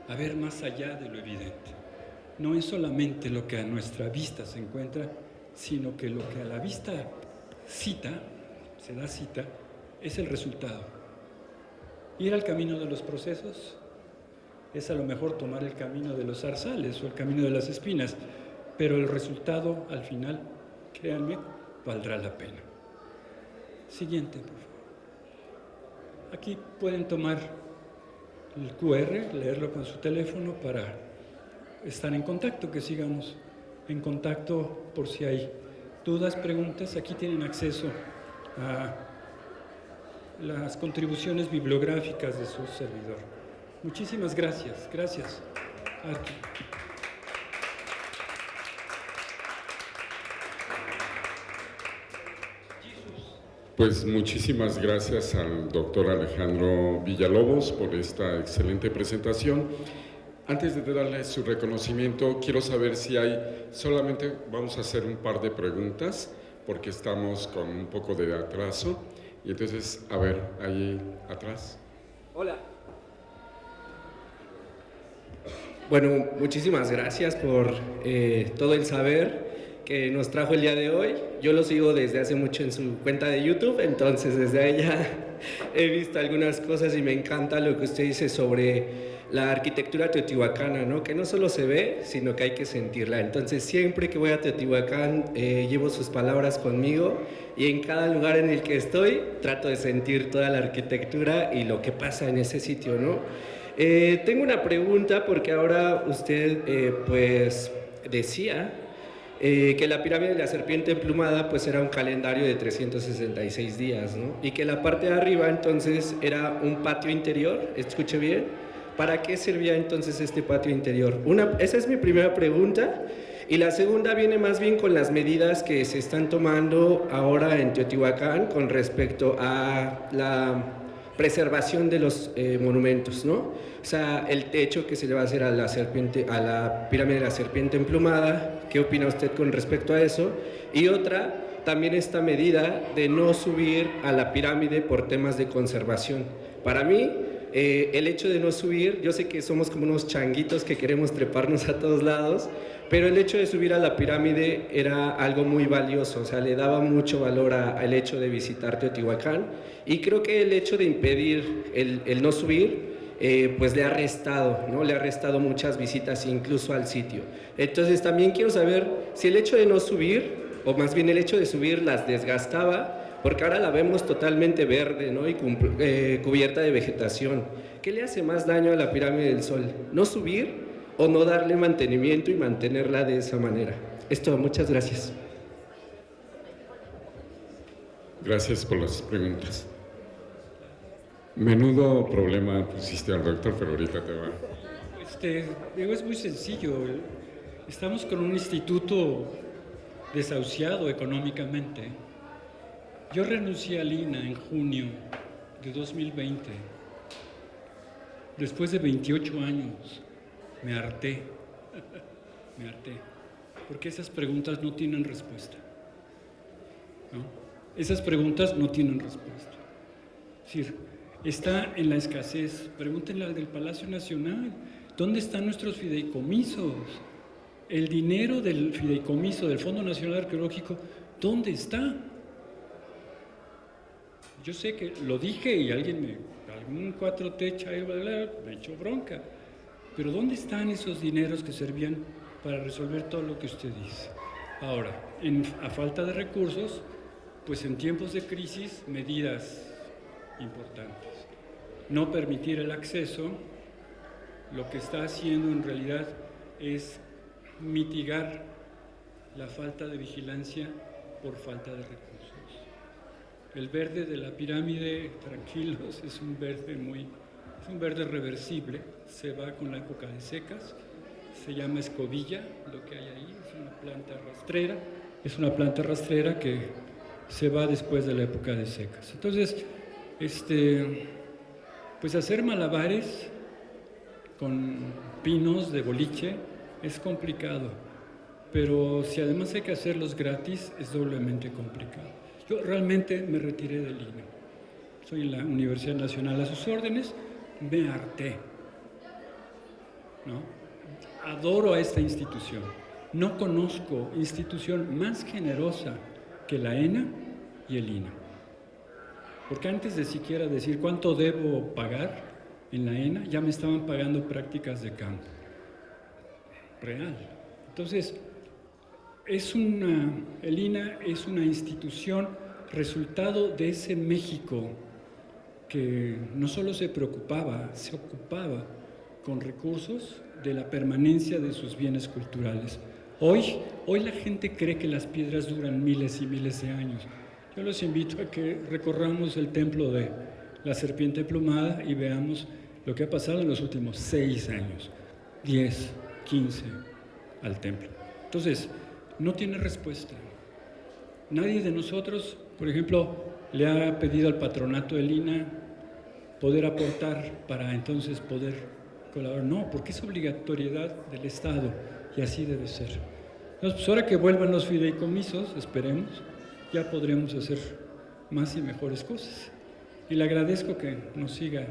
A ver más allá de lo evidente. No es solamente lo que a nuestra vista se encuentra, sino que lo que a la vista se da cita, es el resultado. Ir al camino de los procesos es a lo mejor tomar el camino de los zarzales o el camino de las espinas, pero el resultado al final, créanme, valdrá la pena. Siguiente, por favor. Aquí pueden tomar el QR, leerlo con su teléfono para estar en contacto, que sigamos en contacto por si hay dudas, preguntas. Aquí tienen acceso a las contribuciones bibliográficas de su servidor. Muchísimas gracias. Gracias. Aquí. Pues muchísimas gracias al doctor Alejandro Villalobos por esta excelente presentación. Antes de darle su reconocimiento, quiero saber si solamente vamos a hacer un par de preguntas, porque estamos con un poco de atraso. Y entonces, a ver, ahí atrás. Hola. Bueno, muchísimas gracias por todo el saber que nos trajo el día de hoy. Yo lo sigo desde hace mucho en su cuenta de YouTube, entonces desde ahí ya he visto algunas cosas y me encanta lo que usted dice sobre la arquitectura teotihuacana, ¿no? Que no solo se ve, sino que hay que sentirla. Entonces siempre que voy a Teotihuacán llevo sus palabras conmigo y en cada lugar en el que estoy trato de sentir toda la arquitectura y lo que pasa en ese sitio, ¿no? Tengo una pregunta porque ahora usted pues decía que la pirámide de la serpiente emplumada pues era un calendario de 366 días, ¿no? Y que la parte de arriba entonces era un patio interior, escuche bien. ¿Para qué servía entonces este patio interior? Esa es mi primera pregunta. Y la segunda viene más bien con las medidas que se están tomando ahora en Teotihuacán con respecto a la preservación de los monumentos, ¿no? O sea, el techo que se le va a hacer a la pirámide de la serpiente emplumada. ¿Qué opina usted con respecto a eso? Y otra, también esta medida de no subir a la pirámide por temas de conservación. Para mí, el hecho de no subir, yo sé que somos como unos changuitos que queremos treparnos a todos lados, pero el hecho de subir a la pirámide era algo muy valioso, o sea, le daba mucho valor al hecho de visitar Teotihuacán, y creo que el hecho de impedir el no subir, pues le ha restado, ¿no? Le ha restado muchas visitas incluso al sitio. Entonces también quiero saber si el hecho de no subir, o más bien el hecho de subir las desgastaba, porque ahora la vemos totalmente verde, ¿no? Y cubierta de vegetación. ¿Qué le hace más daño a la pirámide del Sol? ¿No subir o no darle mantenimiento y mantenerla de esa manera? Esto, muchas gracias. Gracias por las preguntas. Menudo problema pusiste al doctor, pero ahorita te va. Digo, es muy sencillo. Estamos con un instituto desahuciado económicamente. Yo renuncié al INA en junio de 2020. Después de 28 años, me harté. Me harté. Porque esas preguntas no tienen respuesta, ¿no? Esas preguntas no tienen respuesta. Es decir, está en la escasez. Pregúntenle al del Palacio Nacional, ¿dónde están nuestros fideicomisos? El dinero del fideicomiso del Fondo Nacional Arqueológico, ¿dónde está? Yo sé que lo dije y algún 4T me echó bronca, pero ¿dónde están esos dineros que servían para resolver todo lo que usted dice? Ahora, a falta de recursos, pues en tiempos de crisis, medidas importantes. No permitir el acceso, lo que está haciendo en realidad es mitigar la falta de vigilancia por falta de recursos. El verde de la pirámide, tranquilos, es un verde reversible, se va con la época de secas, se llama escobilla, lo que hay ahí, es una planta rastrera que se va después de la época de secas. Entonces, pues hacer malabares con pinos de boliche es complicado, pero si además hay que hacerlos gratis, es doblemente complicado. Yo realmente me retiré del INE. Soy en la Universidad Nacional a sus órdenes, me harté, ¿no? Adoro a esta institución. No conozco institución más generosa que la ENA y el INE. Porque antes de siquiera decir cuánto debo pagar en la ENA, ya me estaban pagando prácticas de campo. Real. Entonces, el INA es una institución resultado de ese México que no solo se preocupaba, se ocupaba con recursos de la permanencia de sus bienes culturales. Hoy la gente cree que las piedras duran miles y miles de años. Yo los invito a que recorramos el templo de la Serpiente Emplumada y veamos lo que ha pasado en los últimos 6 años, 10, 15 al templo. Entonces, no tiene respuesta. Nadie de nosotros, por ejemplo, le ha pedido al patronato del INA poder aportar para entonces poder colaborar. No, porque es obligatoriedad del Estado y así debe ser. Entonces, pues ahora que vuelvan los fideicomisos, esperemos, ya podremos hacer más y mejores cosas. Y le agradezco que nos siga.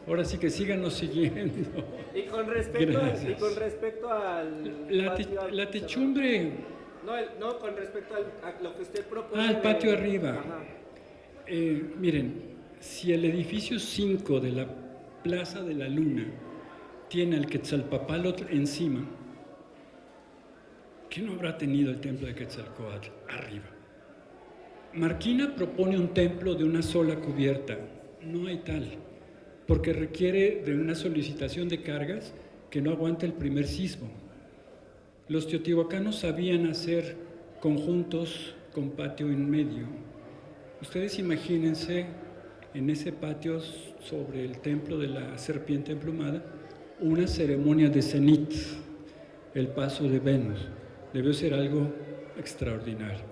Ahora sí que síganos siguiendo. Y con respecto al la techumbre. No, con respecto a lo que usted propone. El patio arriba. Miren, si el edificio 5 de la Plaza de la Luna tiene al Quetzalpapalotl encima, ¿qué no habrá tenido el templo de Quetzalcóatl arriba? Marquina propone un templo de una sola cubierta. No hay tal, porque requiere de una solicitación de cargas que no aguanta el primer sismo. Los teotihuacanos sabían hacer conjuntos con patio en medio. Ustedes imagínense en ese patio sobre el templo de la Serpiente Emplumada una ceremonia de cenit, el paso de Venus. Debió ser algo extraordinario.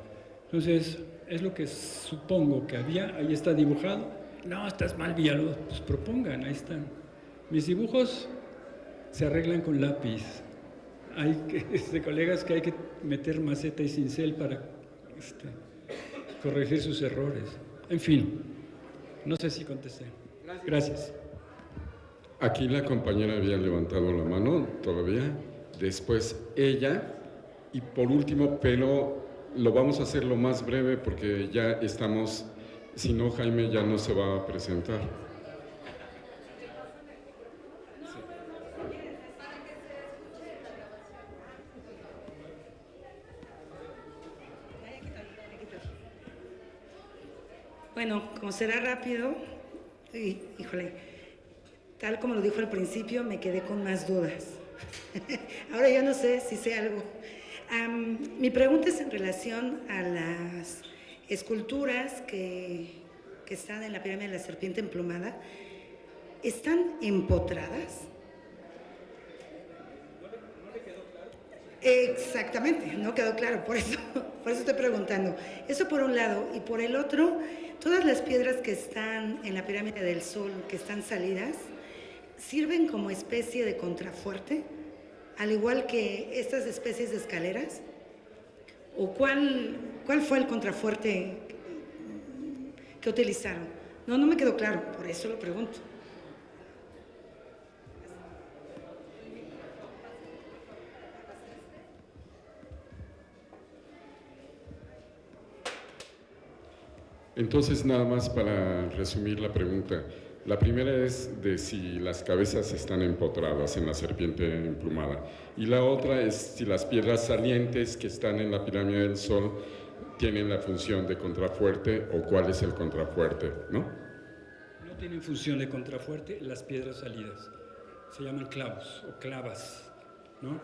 Entonces, es lo que supongo que había. Ahí está dibujado. No, estás mal, Villalobos. Pues propongan, ahí están. Mis dibujos se arreglan con lápiz. Hay colegas que hay que meter maceta y cincel para corregir sus errores. En fin, no sé si contesté. Gracias. Aquí la compañera había levantado la mano todavía, después ella, y por último, pero lo vamos a hacer lo más breve porque ya estamos, si no Jaime ya no se va a presentar. Bueno, como será rápido, híjole, tal como lo dijo al principio, me quedé con más dudas. Ahora ya no sé si sé algo. Mi pregunta es en relación a las esculturas que están en la pirámide de la Serpiente Emplumada. ¿Están empotradas? Exactamente, no quedó claro, por eso estoy preguntando. Eso por un lado, y por el otro, todas las piedras que están en la pirámide del Sol, que están salidas, ¿sirven como especie de contrafuerte? Al igual que estas especies de escaleras. ¿O cuál fue el contrafuerte que utilizaron? No me quedó claro, por eso lo pregunto. Entonces, nada más para resumir la pregunta. La primera es de si las cabezas están empotradas en la serpiente emplumada. Y la otra es si las piedras salientes que están en la pirámide del Sol tienen la función de contrafuerte o cuál es el contrafuerte, ¿no? No tienen función de contrafuerte las piedras salidas. Se llaman clavos o clavas, ¿no?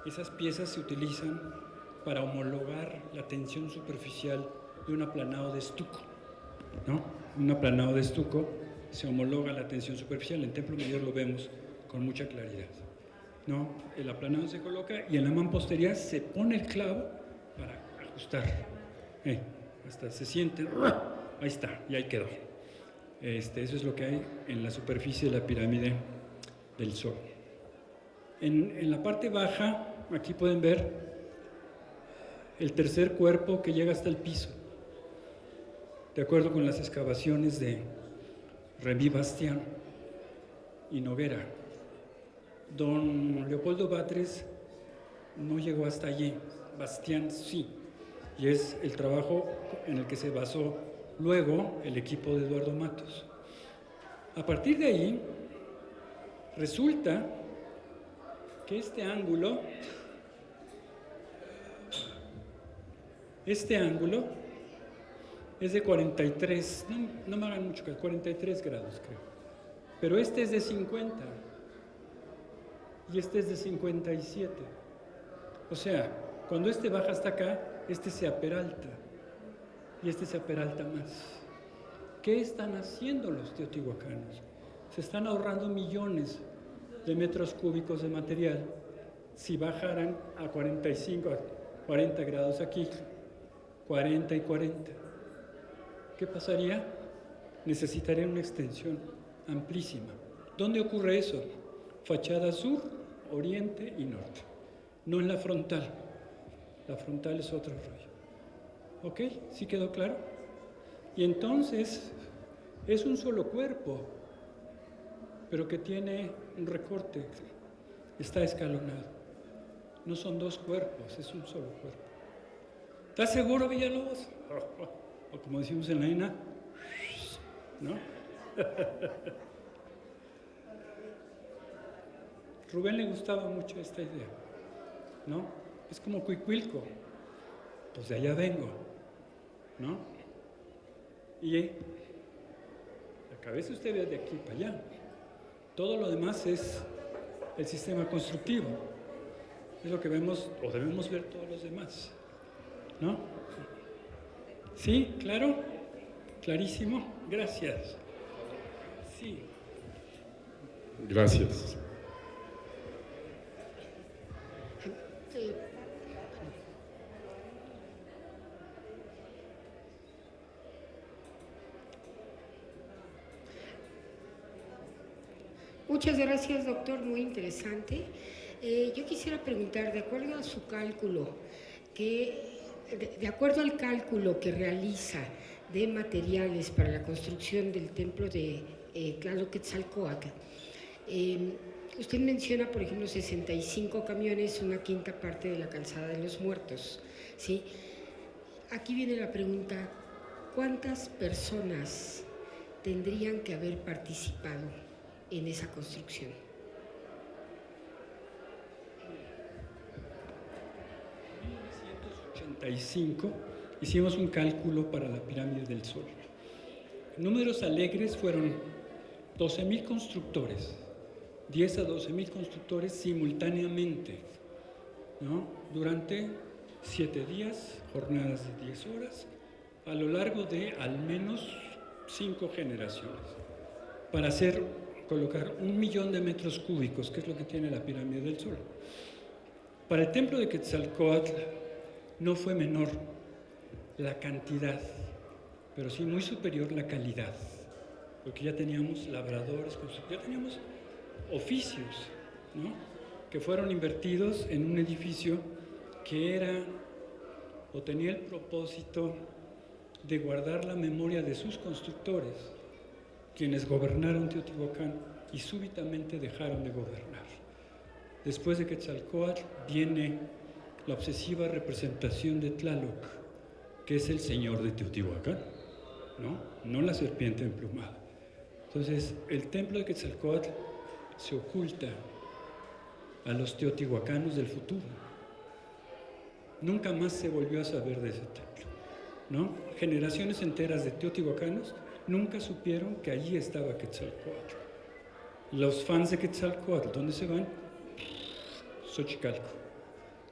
Esas piezas se utilizan para homologar la tensión superficial de un aplanado de estuco, ¿no? Un aplanado de estuco se homologa la tensión superficial. En Templo Mayor lo vemos con mucha claridad, ¿no? El aplanado se coloca y en la mampostería se pone el clavo para ajustar. Hasta se siente, ahí está, y ahí quedó. Eso es lo que hay en la superficie de la pirámide del Sol. En la parte baja, aquí pueden ver el tercer cuerpo que llega hasta el piso, de acuerdo con las excavaciones de Remy Bastián y Noguera. Don Leopoldo Batres no llegó hasta allí, Bastián sí, y es el trabajo en el que se basó luego el equipo de Eduardo Matos. A partir de ahí, resulta que este ángulo es de 43, no me hagan mucho caso, 43 grados creo, pero este es de 50 y este es de 57. O sea, cuando este baja hasta acá, este se aperalta y este se aperalta más. ¿Qué están haciendo los teotihuacanos? Se están ahorrando millones de metros cúbicos de material si bajaran a 45, a 40 grados aquí, 40 y 40. ¿Qué pasaría? Necesitarían una extensión amplísima. ¿Dónde ocurre eso? Fachada sur, oriente y norte. No en la frontal. La frontal es otro rollo. ¿Ok? ¿Sí quedó claro? Y entonces es un solo cuerpo, pero que tiene un recorte. Está escalonado. No son dos cuerpos, es un solo cuerpo. ¿Estás seguro, Villalobos? O como decimos en la ENA, ¿no? Rubén le gustaba mucho esta idea, ¿no? Es como Cuicuilco, pues de allá vengo, ¿no? Y la cabeza usted ve de aquí para allá. Todo lo demás es el sistema constructivo. Es lo que vemos o debemos ver todos los demás, ¿no? ¿Sí? ¿Claro? ¿Clarísimo? Gracias. Sí. Gracias. Muchas gracias, doctor, muy interesante. Yo quisiera preguntar, de acuerdo a su cálculo, de acuerdo al cálculo que realiza de materiales para la construcción del templo de Tlaloc-Quetzalcóatl, usted menciona, por ejemplo, 65 camiones, una quinta parte de la calzada de los muertos, ¿sí? Aquí viene la pregunta, ¿cuántas personas tendrían que haber participado en esa construcción? En 1985 hicimos un cálculo para la pirámide del Sol. Números alegres fueron 12,000 constructores, 10 a 12,000 constructores simultáneamente, ¿no? Durante 7 días, jornadas de 10 horas, a lo largo de al menos 5 generaciones, para colocar 1,000,000 de metros cúbicos, que es lo que tiene la pirámide del Sol. Para el templo de Quetzalcóatl no fue menor la cantidad, pero sí muy superior la calidad, porque ya teníamos labradores, ya teníamos oficios, ¿no? Que fueron invertidos en un edificio que era o tenía el propósito de guardar la memoria de sus constructores, quienes gobernaron Teotihuacán y súbitamente dejaron de gobernar. Después de Quetzalcóatl viene la obsesiva representación de Tlaloc, que es el señor de Teotihuacán, no la serpiente emplumada. Entonces, el templo de Quetzalcóatl se oculta a los teotihuacanos del futuro. Nunca más se volvió a saber de ese templo, ¿no? Generaciones enteras de teotihuacanos nunca supieron que allí estaba Quetzalcóatl. Los fans de Quetzalcóatl, ¿dónde se van? Xochicalco,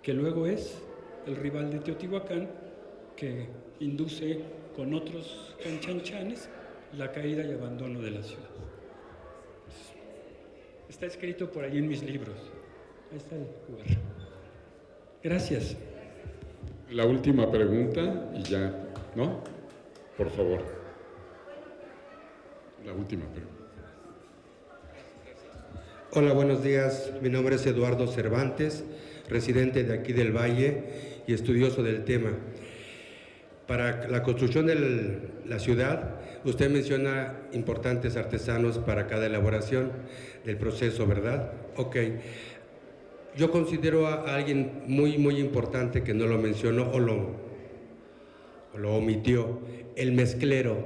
que luego es el rival de Teotihuacán, que induce con otros canchanchanes la caída y abandono de la ciudad. Está escrito por ahí en mis libros. Ahí está el lugar. Gracias. La última pregunta y ya, ¿no? Por favor. La última pregunta. Hola, buenos días. Mi nombre es Eduardo Cervantes, residente de aquí del Valle y estudioso del tema. Para la construcción de la ciudad, usted menciona importantes artesanos para cada elaboración del proceso, ¿verdad? Ok. Yo considero a alguien muy importante que no lo mencionó o lo omitió, el mezclero.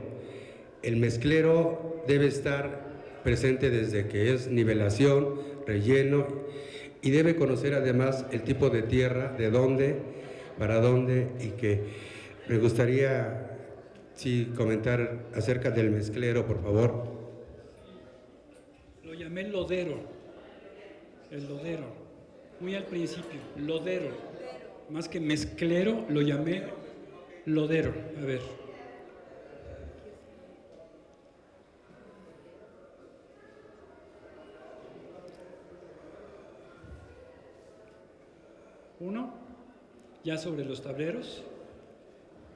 El mezclero debe estar presente desde que es nivelación, relleno, y debe conocer además el tipo de tierra, de dónde, para dónde, y que me gustaría comentar acerca del mezclero, por favor. Lo llamé lodero, el lodero, muy al principio, lodero, más que mezclero, lo llamé lodero. A ver. Uno, ya sobre los tableros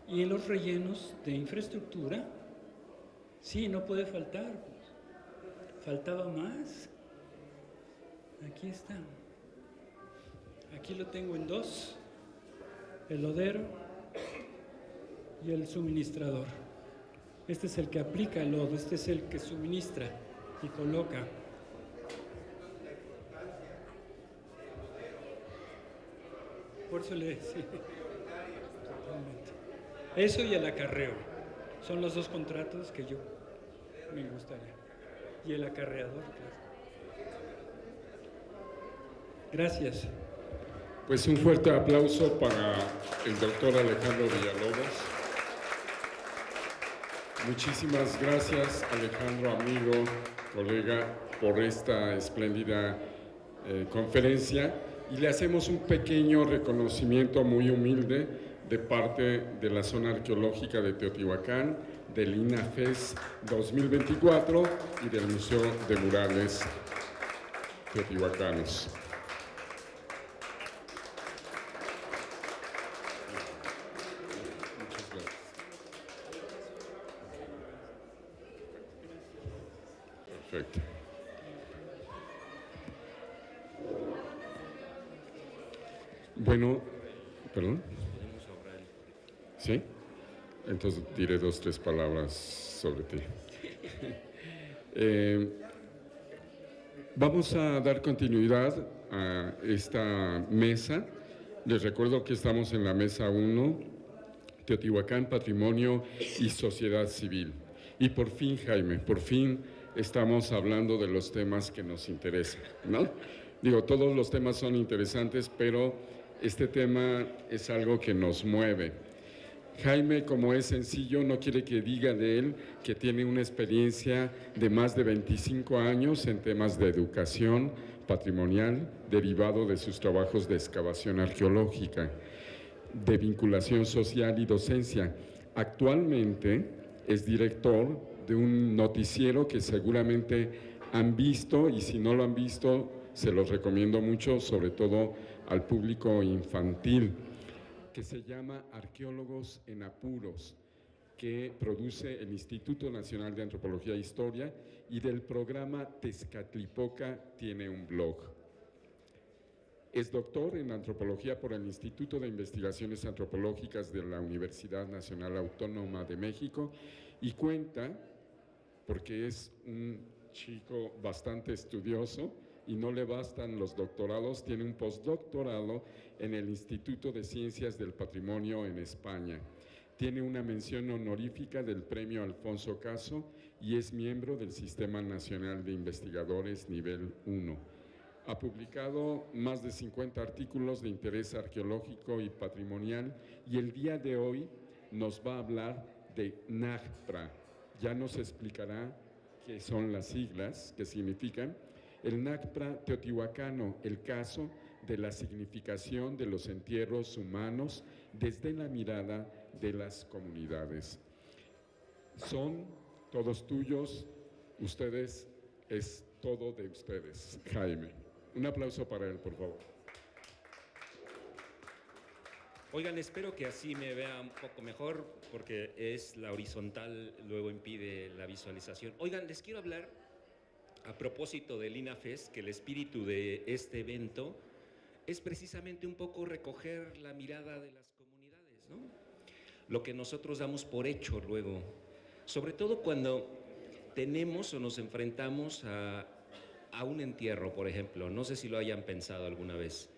y en los rellenos de infraestructura, sí, no puede faltar, faltaba más. Aquí está. Aquí lo tengo en dos, el lodero y el suministrador. Este es el que aplica el lodo, este es el que suministra y coloca. Por eso le sí. Totalmente. Eso y el acarreo son los dos contratos que yo me gustaría. Y el acarreador, claro. Gracias. Pues un fuerte aplauso para el doctor Alejandro Villalobos. Muchísimas gracias, Alejandro, amigo, colega, por esta espléndida conferencia. Y le hacemos un pequeño reconocimiento muy humilde de parte de la zona arqueológica de Teotihuacán, del INAFES 2024 y del Museo de Murales Teotihuacanos. Muchas gracias. Perfecto. Bueno, perdón. ¿Sí? Entonces diré 2 o 3 palabras sobre ti. Vamos a dar continuidad a esta mesa. Les recuerdo que estamos en la mesa 1, Teotihuacán, Patrimonio y Sociedad Civil. Y por fin, Jaime, por fin estamos hablando de los temas que nos interesan, ¿no? Digo, todos los temas son interesantes, pero este tema es algo que nos mueve. Jaime, como es sencillo, no quiere que diga de él que tiene una experiencia de más de 25 años en temas de educación patrimonial, derivado de sus trabajos de excavación arqueológica, de vinculación social y docencia. Actualmente es director de un noticiero que seguramente han visto, y si no lo han visto, se los recomiendo mucho, sobre todo al público infantil, que se llama Arqueólogos en Apuros, que produce el Instituto Nacional de Antropología e Historia, y del programa Tezcatlipoca tiene un blog. Es doctor en antropología por el Instituto de Investigaciones Antropológicas de la Universidad Nacional Autónoma de México y cuenta, porque es un chico bastante estudioso y no le bastan los doctorados, tiene un postdoctorado en el Instituto de Ciencias del Patrimonio en España. Tiene una mención honorífica del Premio Alfonso Caso y es miembro del Sistema Nacional de Investigadores Nivel 1. Ha publicado más de 50 artículos de interés arqueológico y patrimonial y el día de hoy nos va a hablar de NAGPRA. Ya nos explicará qué son las siglas, qué significan. El NAGPRA teotihuacano, el caso de la significación de los entierros humanos desde la mirada de las comunidades. Son todos tuyos, ustedes, es todo de ustedes. Jaime, un aplauso para él, por favor. Oigan, espero que así me vea un poco mejor, porque es la horizontal, luego impide la visualización. Oigan, les quiero hablar a propósito del INAFES, que el espíritu de este evento es precisamente un poco recoger la mirada de las comunidades, ¿no? Lo que nosotros damos por hecho luego, sobre todo cuando tenemos o nos enfrentamos a un entierro, por ejemplo. No sé si lo hayan pensado alguna vez.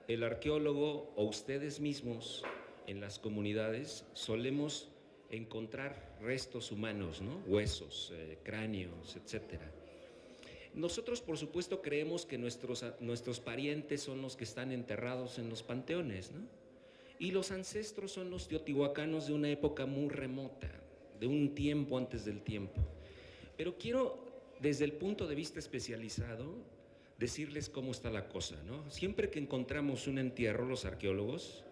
El arqueólogo o ustedes mismos en las comunidades solemos encontrar restos humanos, ¿no? Huesos, cráneos, etcétera. Nosotros, por supuesto, creemos que nuestros parientes son los que están enterrados en los panteones, ¿no? Y los ancestros son los teotihuacanos de una época muy remota, de un tiempo antes del tiempo. Pero quiero, desde el punto de vista especializado, decirles cómo está la cosa, ¿no? Siempre que encontramos un entierro, los arqueólogos,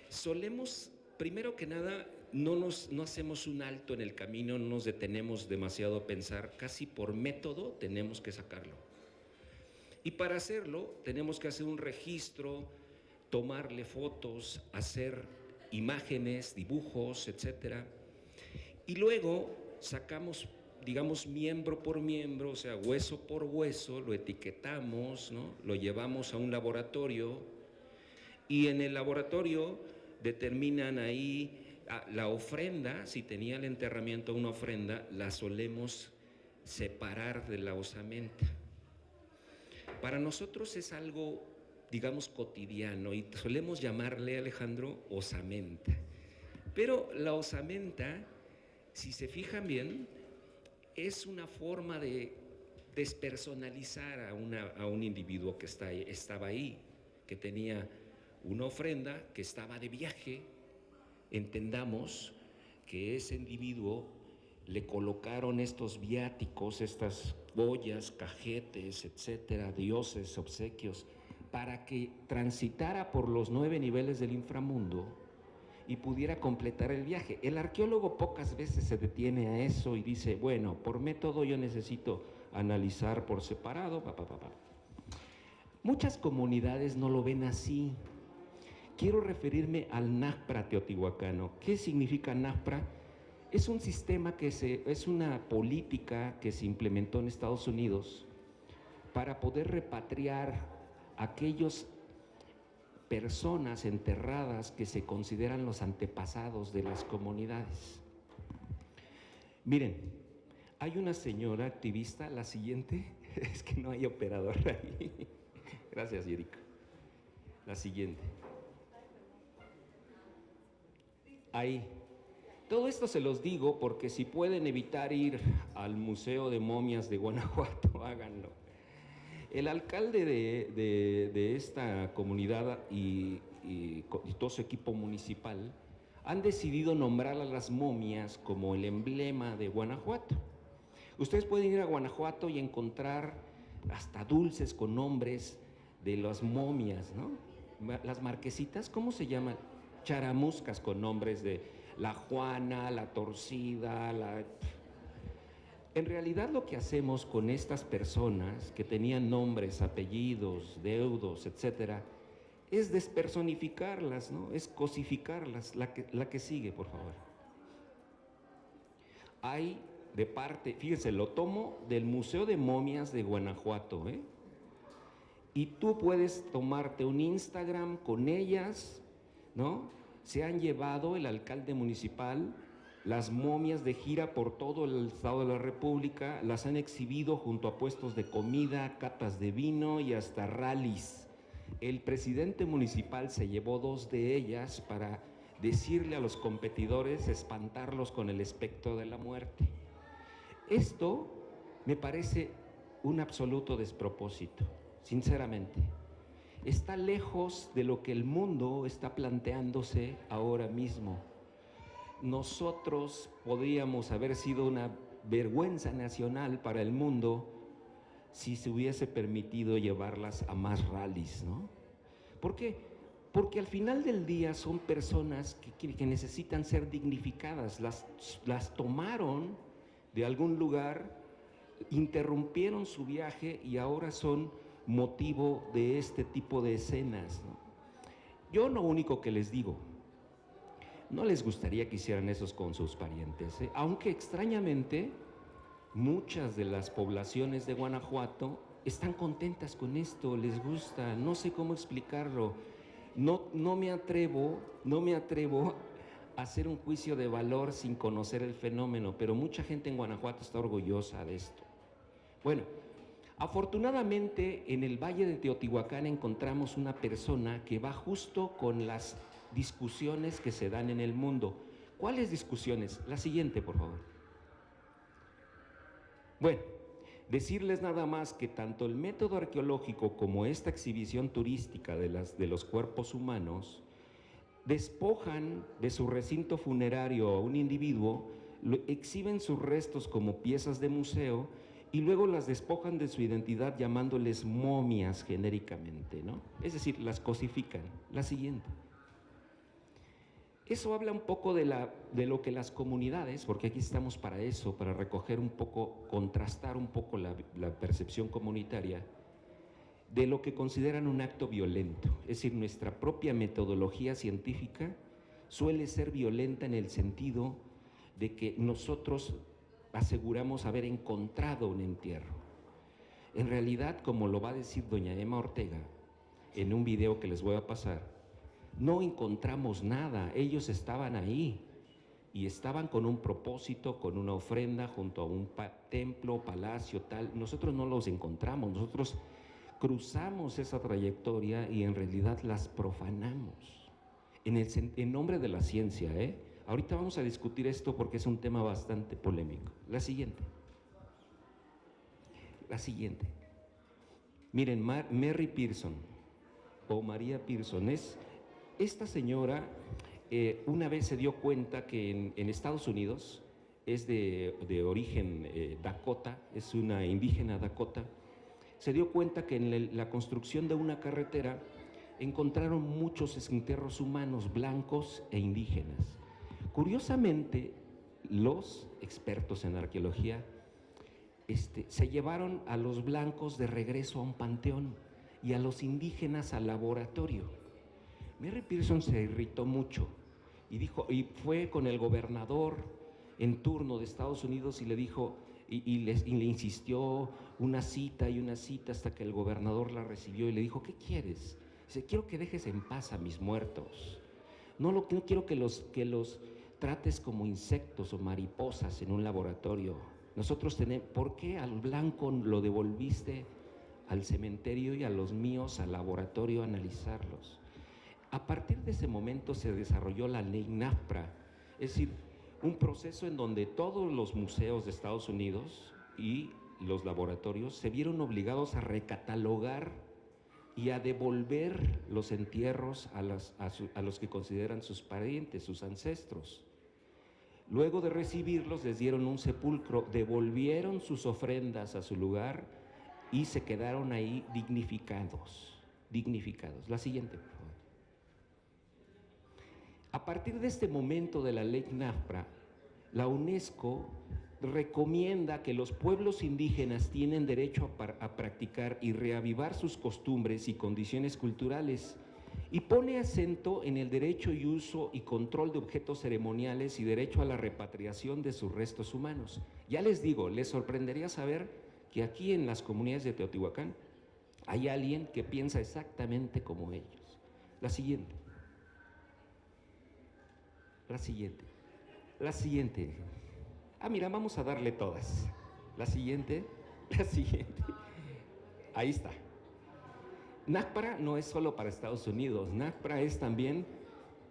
solemos, primero que nada, no hacemos un alto en el camino, no nos detenemos demasiado a pensar, casi por método tenemos que sacarlo. Y para hacerlo tenemos que hacer un registro, tomarle fotos, hacer imágenes, dibujos, etcétera. Y luego sacamos, digamos, miembro por miembro, o sea, hueso por hueso, lo etiquetamos, ¿no? Lo llevamos a un laboratorio y en el laboratorio determinan ahí la ofrenda. Si tenía el enterramiento una ofrenda, la solemos separar de la osamenta. Para nosotros es algo, digamos, cotidiano y solemos llamarle, Alejandro, osamenta. Pero la osamenta, si se fijan bien, es una forma de despersonalizar a un individuo que estaba ahí, que tenía una ofrenda, que estaba de viaje. Entendamos que ese individuo le colocaron estos viáticos, estas boyas, cajetes, etcétera, dioses, obsequios, para que transitara por los 9 niveles del inframundo y pudiera completar el viaje. El arqueólogo pocas veces se detiene a eso y dice, bueno, por método yo necesito analizar por separado, Muchas comunidades no lo ven así. Quiero referirme al NAGPRA teotihuacano. ¿Qué significa NAGPRA? Es un sistema es una política que se implementó en Estados Unidos para poder repatriar a aquellas personas enterradas que se consideran los antepasados de las comunidades. Miren, hay una señora activista, la siguiente, es que no hay operador ahí. Gracias, Erika. La siguiente. Ahí. Todo esto se los digo porque si pueden evitar ir al Museo de Momias de Guanajuato, háganlo. El alcalde de esta comunidad y todo su equipo municipal han decidido nombrar a las momias como el emblema de Guanajuato. Ustedes pueden ir a Guanajuato y encontrar hasta dulces con nombres de las momias, ¿no? Las marquesitas, ¿cómo se llaman? Charamuscas con nombres de la Juana, la Torcida, En realidad lo que hacemos con estas personas que tenían nombres, apellidos, deudos, etcétera, es despersonificarlas, ¿no? Es cosificarlas. La que sigue, por favor. Hay de parte, fíjense, lo tomo del Museo de Momias de Guanajuato, y tú puedes tomarte un Instagram con ellas, ¿no? Se han llevado el alcalde municipal las momias de gira por todo el estado de la República, las han exhibido junto a puestos de comida, catas de vino y hasta rallies. El presidente municipal se llevó 2 de ellas para decirle a los competidores, espantarlos con el espectro de la muerte. Esto me parece un absoluto despropósito, sinceramente. Está lejos de lo que el mundo está planteándose ahora mismo. Nosotros podríamos haber sido una vergüenza nacional para el mundo si se hubiese permitido llevarlas a más rallies, ¿no? ¿Por qué? Porque al final del día son personas que necesitan ser dignificadas, las tomaron de algún lugar, interrumpieron su viaje y ahora son motivo de este tipo de escenas, ¿no? Yo lo único que les digo, no les gustaría que hicieran eso con sus parientes, ¿eh? Aunque extrañamente muchas de las poblaciones de Guanajuato están contentas con esto, les gusta, no sé cómo explicarlo. No me atrevo a hacer un juicio de valor sin conocer el fenómeno, pero mucha gente en Guanajuato está orgullosa de esto. Bueno, afortunadamente en el Valle de Teotihuacán encontramos una persona que va justo con las discusiones que se dan en el mundo. ¿Cuáles discusiones? La siguiente, por favor. Bueno, decirles nada más que tanto el método arqueológico como esta exhibición turística de los cuerpos humanos despojan de su recinto funerario a un individuo, exhiben sus restos como piezas de museo y luego las despojan de su identidad llamándoles momias genéricamente, ¿no? Es decir, las cosifican. La siguiente. Eso habla un poco de lo que las comunidades, porque aquí estamos para eso, para recoger un poco, contrastar un poco la percepción comunitaria, de lo que consideran un acto violento. Es decir, nuestra propia metodología científica suele ser violenta en el sentido de que nosotros aseguramos haber encontrado un entierro. En realidad, como lo va a decir doña Emma Ortega en un video que les voy a pasar, no encontramos nada, ellos estaban ahí y estaban con un propósito, con una ofrenda junto a un templo, palacio, tal. Nosotros no los encontramos, nosotros cruzamos esa trayectoria y en realidad las profanamos en nombre de la ciencia, ¿eh? Ahorita vamos a discutir esto porque es un tema bastante polémico. La siguiente. La siguiente. Miren, Mary Pearson o María Pearson es... Esta señora una vez se dio cuenta que en Estados Unidos, es de origen Dakota, es una indígena Dakota, se dio cuenta que en la construcción de una carretera encontraron muchos entierros humanos blancos e indígenas. Curiosamente, los expertos en arqueología se llevaron a los blancos de regreso a un panteón y a los indígenas al laboratorio. Mary Pearson se irritó mucho y fue con el gobernador en turno de Estados Unidos y le dijo, y le insistió una cita hasta que el gobernador la recibió y le dijo, ¿qué quieres? Dice, quiero que dejes en paz a mis muertos. No quiero que los trates como insectos o mariposas en un laboratorio. Nosotros tenemos, ¿por qué al blanco lo devolviste al cementerio y a los míos al laboratorio a analizarlos? A partir de ese momento se desarrolló la ley NAFPRA, es decir, un proceso en donde todos los museos de Estados Unidos y los laboratorios se vieron obligados a recatalogar y a devolver los entierros a los que consideran sus parientes, sus ancestros. Luego de recibirlos, les dieron un sepulcro, devolvieron sus ofrendas a su lugar y se quedaron ahí dignificados. La siguiente, por favor. A partir de este momento de la ley NAFPRA, la UNESCO recomienda que los pueblos indígenas tienen derecho a practicar y reavivar sus costumbres y condiciones culturales y pone acento en el derecho y uso y control de objetos ceremoniales y derecho a la repatriación de sus restos humanos. Ya les digo, les sorprendería saber que aquí en las comunidades de Teotihuacán hay alguien que piensa exactamente como ellos. La siguiente. La siguiente. La siguiente. Ah, mira, vamos a darle todas. La siguiente. La siguiente. Ahí está. NAGPRA no es solo para Estados Unidos, NAGPRA es también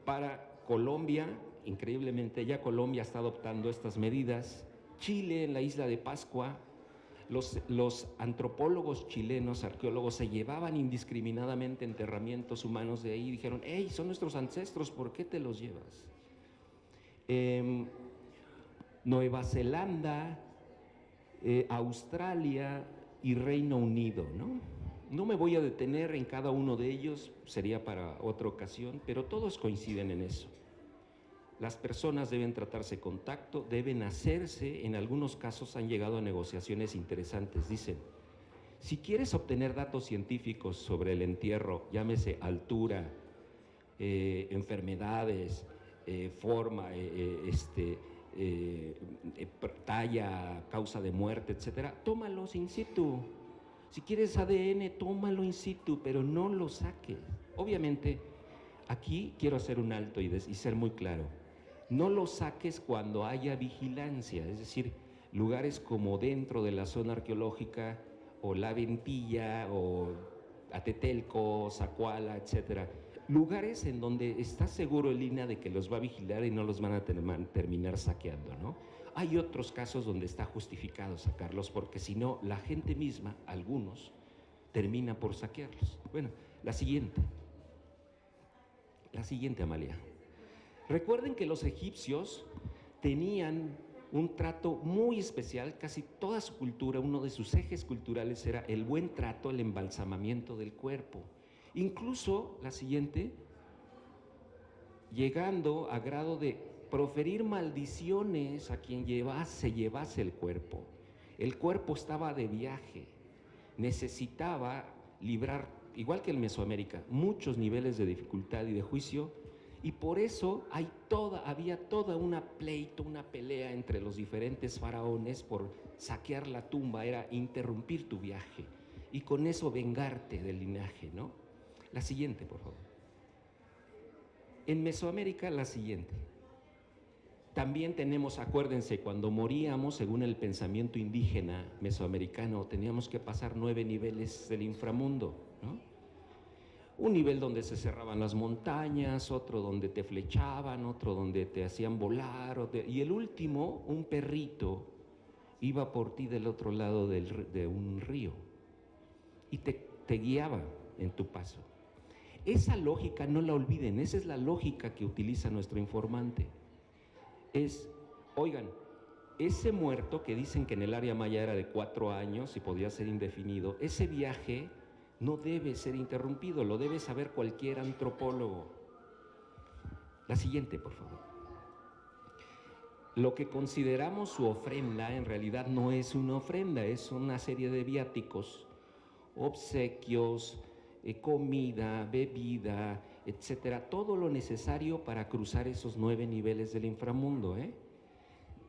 para Colombia. Increíblemente ya Colombia está adoptando estas medidas. Chile, en la isla de Pascua, los antropólogos chilenos, arqueólogos, se llevaban indiscriminadamente enterramientos humanos de ahí y dijeron, hey, son nuestros ancestros, ¿por qué te los llevas? Nueva Zelanda, Australia y Reino Unido, ¿no? No me voy a detener en cada uno de ellos, sería para otra ocasión, pero todos coinciden en eso. Las personas deben tratarse con tacto, deben hacerse, en algunos casos han llegado a negociaciones interesantes. Dicen, si quieres obtener datos científicos sobre el entierro, llámese altura, enfermedades, forma, talla, causa de muerte, etcétera, tómalos in situ. Si quieres ADN, tómalo in situ, pero no lo saques. Obviamente, aquí quiero hacer un alto y ser muy claro. No lo saques cuando haya vigilancia, es decir, lugares como dentro de la zona arqueológica, o La Ventilla, o Atetelco, Zacuala, etcétera. Lugares en donde está seguro el INAH de que los va a vigilar y no los van a terminar saqueando, ¿no? Hay otros casos donde está justificado sacarlos, porque si no, la gente misma, algunos, termina por saquearlos. Bueno, la siguiente, Amalia. Recuerden que los egipcios tenían un trato muy especial, casi toda su cultura, uno de sus ejes culturales era el buen trato, el embalsamamiento del cuerpo. Incluso, la siguiente, llegando a grado de proferir maldiciones a quien llevase el cuerpo. El cuerpo estaba de viaje, necesitaba librar, igual que en Mesoamérica, muchos niveles de dificultad y de juicio, y por eso había toda una pleito, una pelea entre los diferentes faraones por saquear la tumba, era interrumpir tu viaje, y con eso vengarte del linaje, ¿no? La siguiente, por favor. En Mesoamérica, la siguiente. También tenemos, acuérdense, cuando moríamos, según el pensamiento indígena mesoamericano, teníamos que pasar 9 niveles del inframundo, ¿no? Un nivel donde se cerraban las montañas, otro donde te flechaban, otro donde te hacían volar, y el último, un perrito, iba por ti del otro lado de un río y te guiaba en tu paso. Esa lógica no la olviden, esa es la lógica que utiliza nuestro informante. Oigan, ese muerto que dicen que en el área maya era de 4 años y podía ser indefinido, ese viaje no debe ser interrumpido, lo debe saber cualquier antropólogo. La siguiente, por favor. Lo que consideramos su ofrenda en realidad no es una ofrenda, es una serie de viáticos, obsequios, comida, bebida, etcétera, todo lo necesario para cruzar esos 9 niveles del inframundo, ¿eh?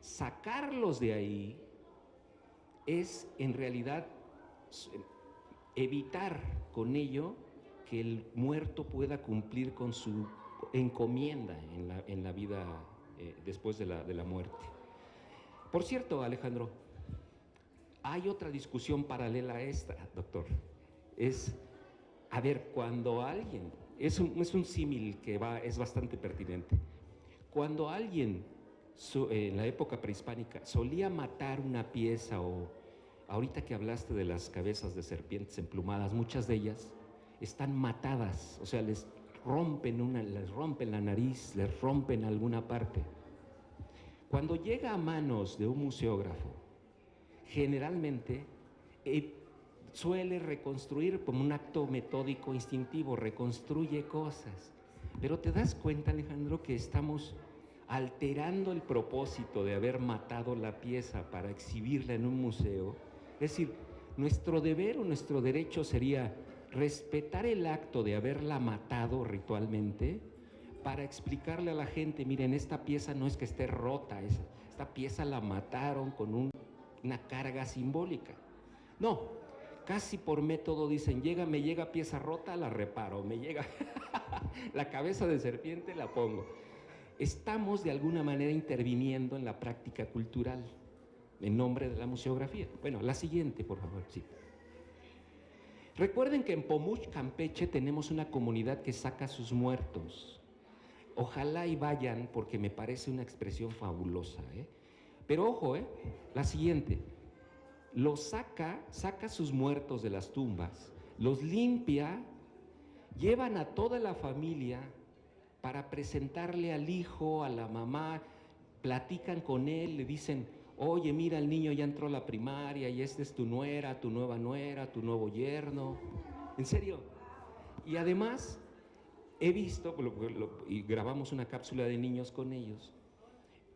Sacarlos de ahí es en realidad evitar con ello que el muerto pueda cumplir con su encomienda en la vida después de la muerte. Por cierto, Alejandro, hay otra discusión paralela a esta, doctor. A ver, cuando alguien, es un símil que es bastante pertinente. Cuando alguien, en la época prehispánica, solía matar una pieza, o ahorita que hablaste de las cabezas de serpientes emplumadas, muchas de ellas están matadas, o sea, les rompen la nariz, les rompen alguna parte. Cuando llega a manos de un museógrafo, generalmente suele reconstruir como un acto metódico instintivo, reconstruye cosas. Pero te das cuenta, Alejandro, que estamos alterando el propósito de haber matado la pieza para exhibirla en un museo. Es decir, nuestro deber o nuestro derecho sería respetar el acto de haberla matado ritualmente para explicarle a la gente, miren, esta pieza no es que esté rota, esta pieza la mataron con una carga simbólica. No, Casi por método dicen, me llega pieza rota, la reparo, me llega la cabeza de serpiente, la pongo. Estamos de alguna manera interviniendo en la práctica cultural en nombre de la museografía. Bueno, la siguiente, por favor, sí. Recuerden que en Pomuch, Campeche, tenemos una comunidad que saca a sus muertos. Ojalá y vayan, porque me parece una expresión fabulosa, ¿eh? Pero ojo, la siguiente. Los saca sus muertos de las tumbas, los limpia, llevan a toda la familia para presentarle al hijo, a la mamá, platican con él, le dicen, oye, mira, el niño ya entró a la primaria y esta es tu nuera, tu nueva nuera, tu nuevo yerno. En serio. Y además, he visto, y grabamos una cápsula de niños con ellos,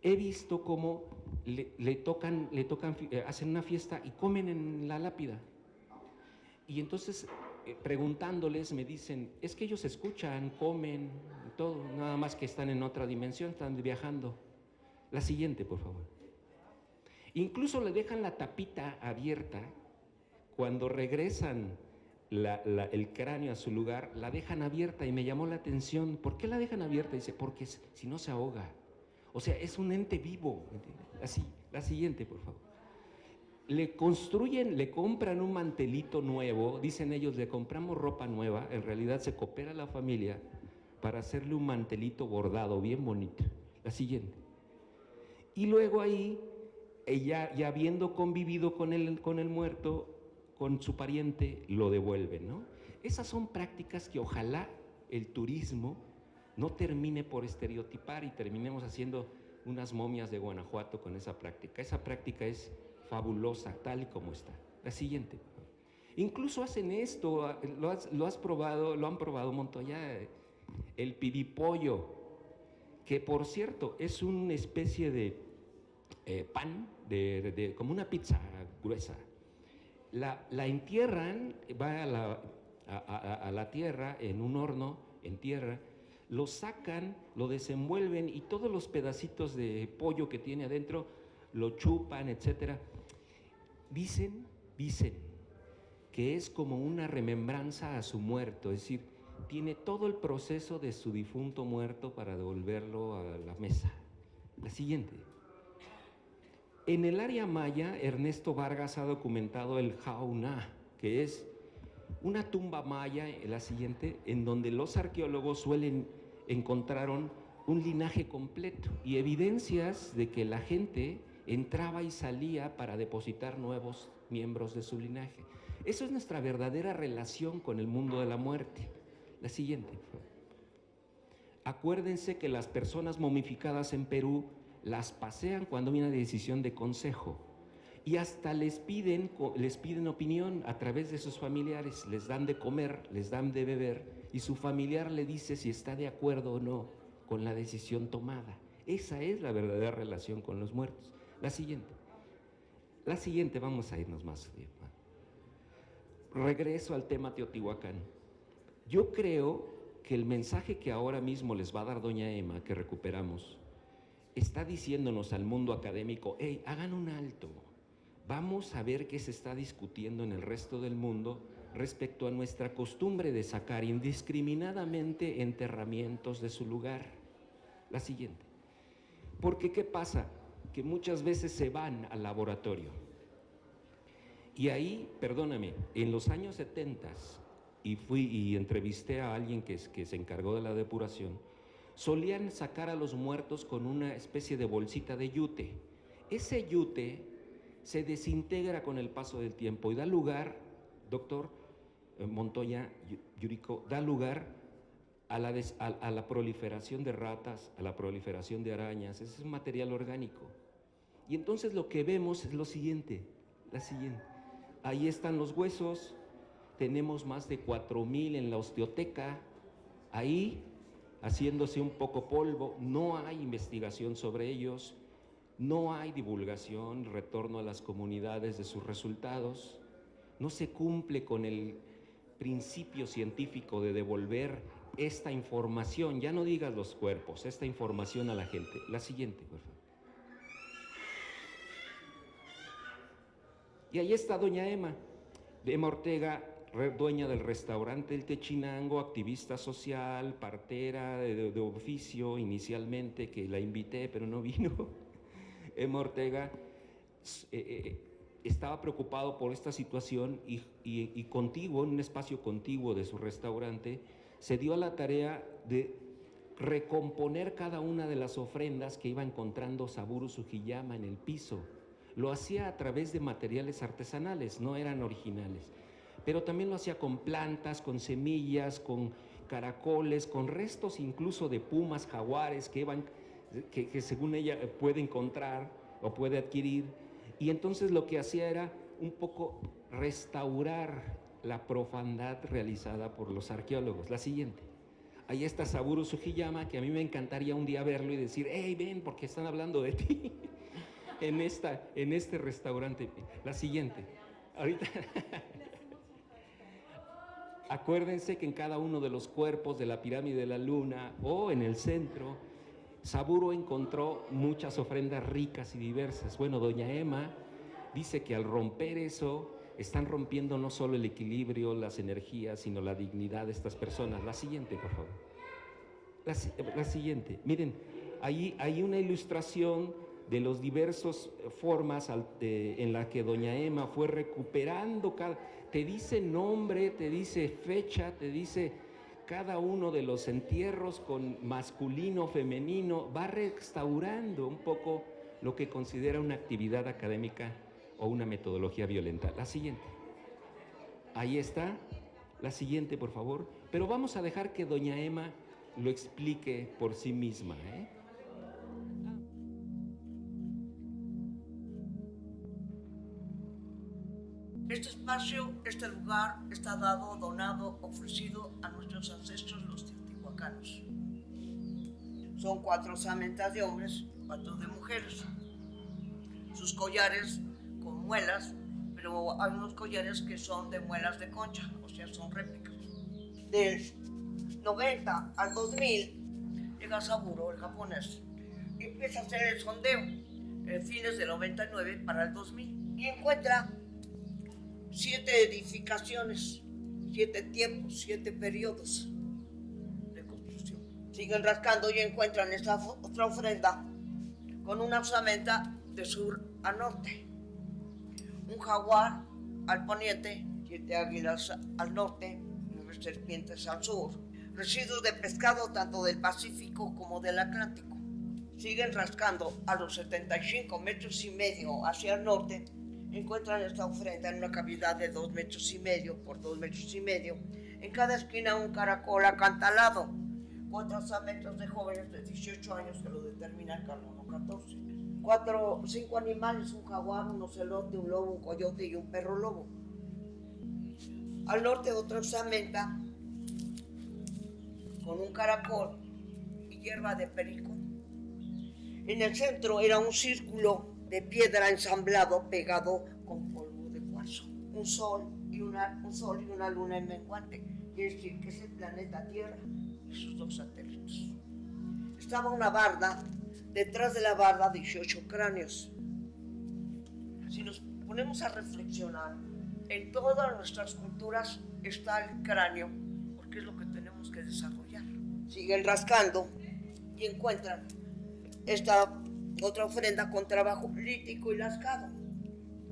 he visto cómo le tocan, hacen una fiesta y comen en la lápida. Y entonces, preguntándoles, me dicen, es que ellos escuchan, comen, todo, nada más que están en otra dimensión, están viajando. La siguiente, por favor. Incluso le dejan la tapita abierta, cuando regresan el cráneo a su lugar, la dejan abierta y me llamó la atención. ¿Por qué la dejan abierta? Dice, porque si no se ahoga. O sea, es un ente vivo. Así, la siguiente, por favor. Le compran un mantelito nuevo, dicen ellos, le compramos ropa nueva, en realidad se coopera la familia para hacerle un mantelito bordado, bien bonito. La siguiente. Y luego ahí, ella, ya habiendo convivido con el muerto, con su pariente, lo devuelven, ¿no? Esas son prácticas que ojalá el turismo no termine por estereotipar y terminemos haciendo unas momias de Guanajuato con esa práctica. Esa práctica es fabulosa, tal y como está. La siguiente. Incluso hacen esto, lo han probado Montoya, el pibipollo, que por cierto es una especie de pan, como una pizza gruesa. La entierran, va a la tierra, en un horno, en tierra, lo sacan, lo desenvuelven y todos los pedacitos de pollo que tiene adentro lo chupan, etcétera. Dicen que es como una remembranza a su muerto, es decir, tiene todo el proceso de su difunto muerto para devolverlo a la mesa. La siguiente. En el área maya, Ernesto Vargas ha documentado el Jauná, que es una tumba maya, la siguiente, en donde los arqueólogos encontraron un linaje completo y evidencias de que la gente entraba y salía para depositar nuevos miembros de su linaje. Eso es nuestra verdadera relación con el mundo de la muerte. La siguiente. Acuérdense que las personas momificadas en Perú las pasean cuando viene una decisión de consejo y hasta les piden opinión a través de sus familiares, les dan de comer, les dan de beber y su familiar le dice si está de acuerdo o no con la decisión tomada. Esa es la verdadera relación con los muertos. La siguiente, vamos a irnos más bien. Regreso al tema Teotihuacán. Yo creo que el mensaje que ahora mismo les va a dar doña Emma, que recuperamos, está diciéndonos al mundo académico, hey, hagan un alto, vamos a ver qué se está discutiendo en el resto del mundo respecto a nuestra costumbre de sacar indiscriminadamente enterramientos de su lugar. La siguiente. Porque, ¿qué pasa? Que muchas veces se van al laboratorio. Y ahí, perdóname, en los años 70, y fui y entrevisté a alguien que se encargó de la depuración, solían sacar a los muertos con una especie de bolsita de yute. Ese yute se desintegra con el paso del tiempo y da lugar, doctor Montoya, Yuriko, da lugar a la proliferación de ratas, a la proliferación de arañas. Ese es un material orgánico. Y entonces lo que vemos es lo siguiente, la siguiente. Ahí están los huesos, tenemos más de 4,000 en la osteoteca, ahí haciéndose un poco polvo, no hay investigación sobre ellos, no hay divulgación, retorno a las comunidades de sus resultados, no se cumple con el principio científico de devolver esta información, ya no digas los cuerpos, esta información a la gente. La siguiente, por favor. Y ahí está doña Emma. Emma Ortega, dueña del restaurante El Techinango, activista social, partera de oficio inicialmente, que la invité pero no vino. Emma Ortega estaba preocupado por esta situación y contiguo, en un espacio contiguo de su restaurante, se dio a la tarea de recomponer cada una de las ofrendas que iba encontrando Saburo Sugiyama en el piso. Lo hacía a través de materiales artesanales, no eran originales, pero también lo hacía con plantas, con semillas, con caracoles, con restos incluso de pumas, jaguares que según ella puede encontrar o puede adquirir. Y entonces lo que hacía era un poco restaurar la profandad realizada por los arqueólogos. La siguiente. Ahí está Saburo Sugiyama, que a mí me encantaría un día verlo y decir, hey, ven, porque están hablando de ti en este restaurante. La siguiente. Ahorita. Acuérdense que en cada uno de los cuerpos de la pirámide de la luna o en el centro, Saburo encontró muchas ofrendas ricas y diversas. Bueno, doña Emma dice que al romper eso, están rompiendo no solo el equilibrio, las energías, sino la dignidad de estas personas. La siguiente, por favor. La siguiente. Miren, ahí hay una ilustración de las diversas formas en la que doña Emma fue recuperando te dice nombre, te dice fecha, te dice cada uno de los entierros con masculino, femenino, va restaurando un poco lo que considera una actividad académica o una metodología violenta. La siguiente. Ahí está. La siguiente, por favor. Pero vamos a dejar que doña Emma lo explique por sí misma, ¿eh? Este espacio, este lugar está dado, donado, ofrecido a nuestros ancestros los teotihuacanos. Son 4 osamentas de hombres, 4 de mujeres. Sus collares con muelas, pero hay unos collares que son de muelas de concha, o sea, son réplicas. Del 90 al 2000 llega Saburo, el japonés, y empieza a hacer el sondeo en fines del 99 para el 2000 y encuentra 7 edificaciones, 7 tiempos, 7 periodos de construcción. Siguen rascando y encuentran esta otra ofrenda con una osamenta de sur a norte, un jaguar al poniente, 7 águilas al norte, 9 serpientes al sur, residuos de pescado tanto del Pacífico como del Atlántico. Siguen rascando a los 75 metros y medio hacia el norte, encuentran esta ofrenda en una cavidad de 2 metros y medio por 2 metros y medio. En cada esquina un caracol acantalado, 4 osamentas de jóvenes de 18 años que lo determina el carbono 14. 5 animales, un jaguar, un ocelote, un lobo, un coyote y un perro lobo. Al norte otra osamenta con un caracol y hierba de perico. En el centro era un círculo de piedra ensamblado pegado con polvo de cuarzo. Un sol y una luna en menguante. Quiere decir que es el planeta Tierra y sus 2 satélites. Estaba una barda, detrás de la barda 18 cráneos. Si nos ponemos a reflexionar, en todas nuestras culturas está el cráneo, porque es lo que tenemos que desarrollar. Siguen rascando y encuentran esta otra ofrenda con trabajo lítico y lascado.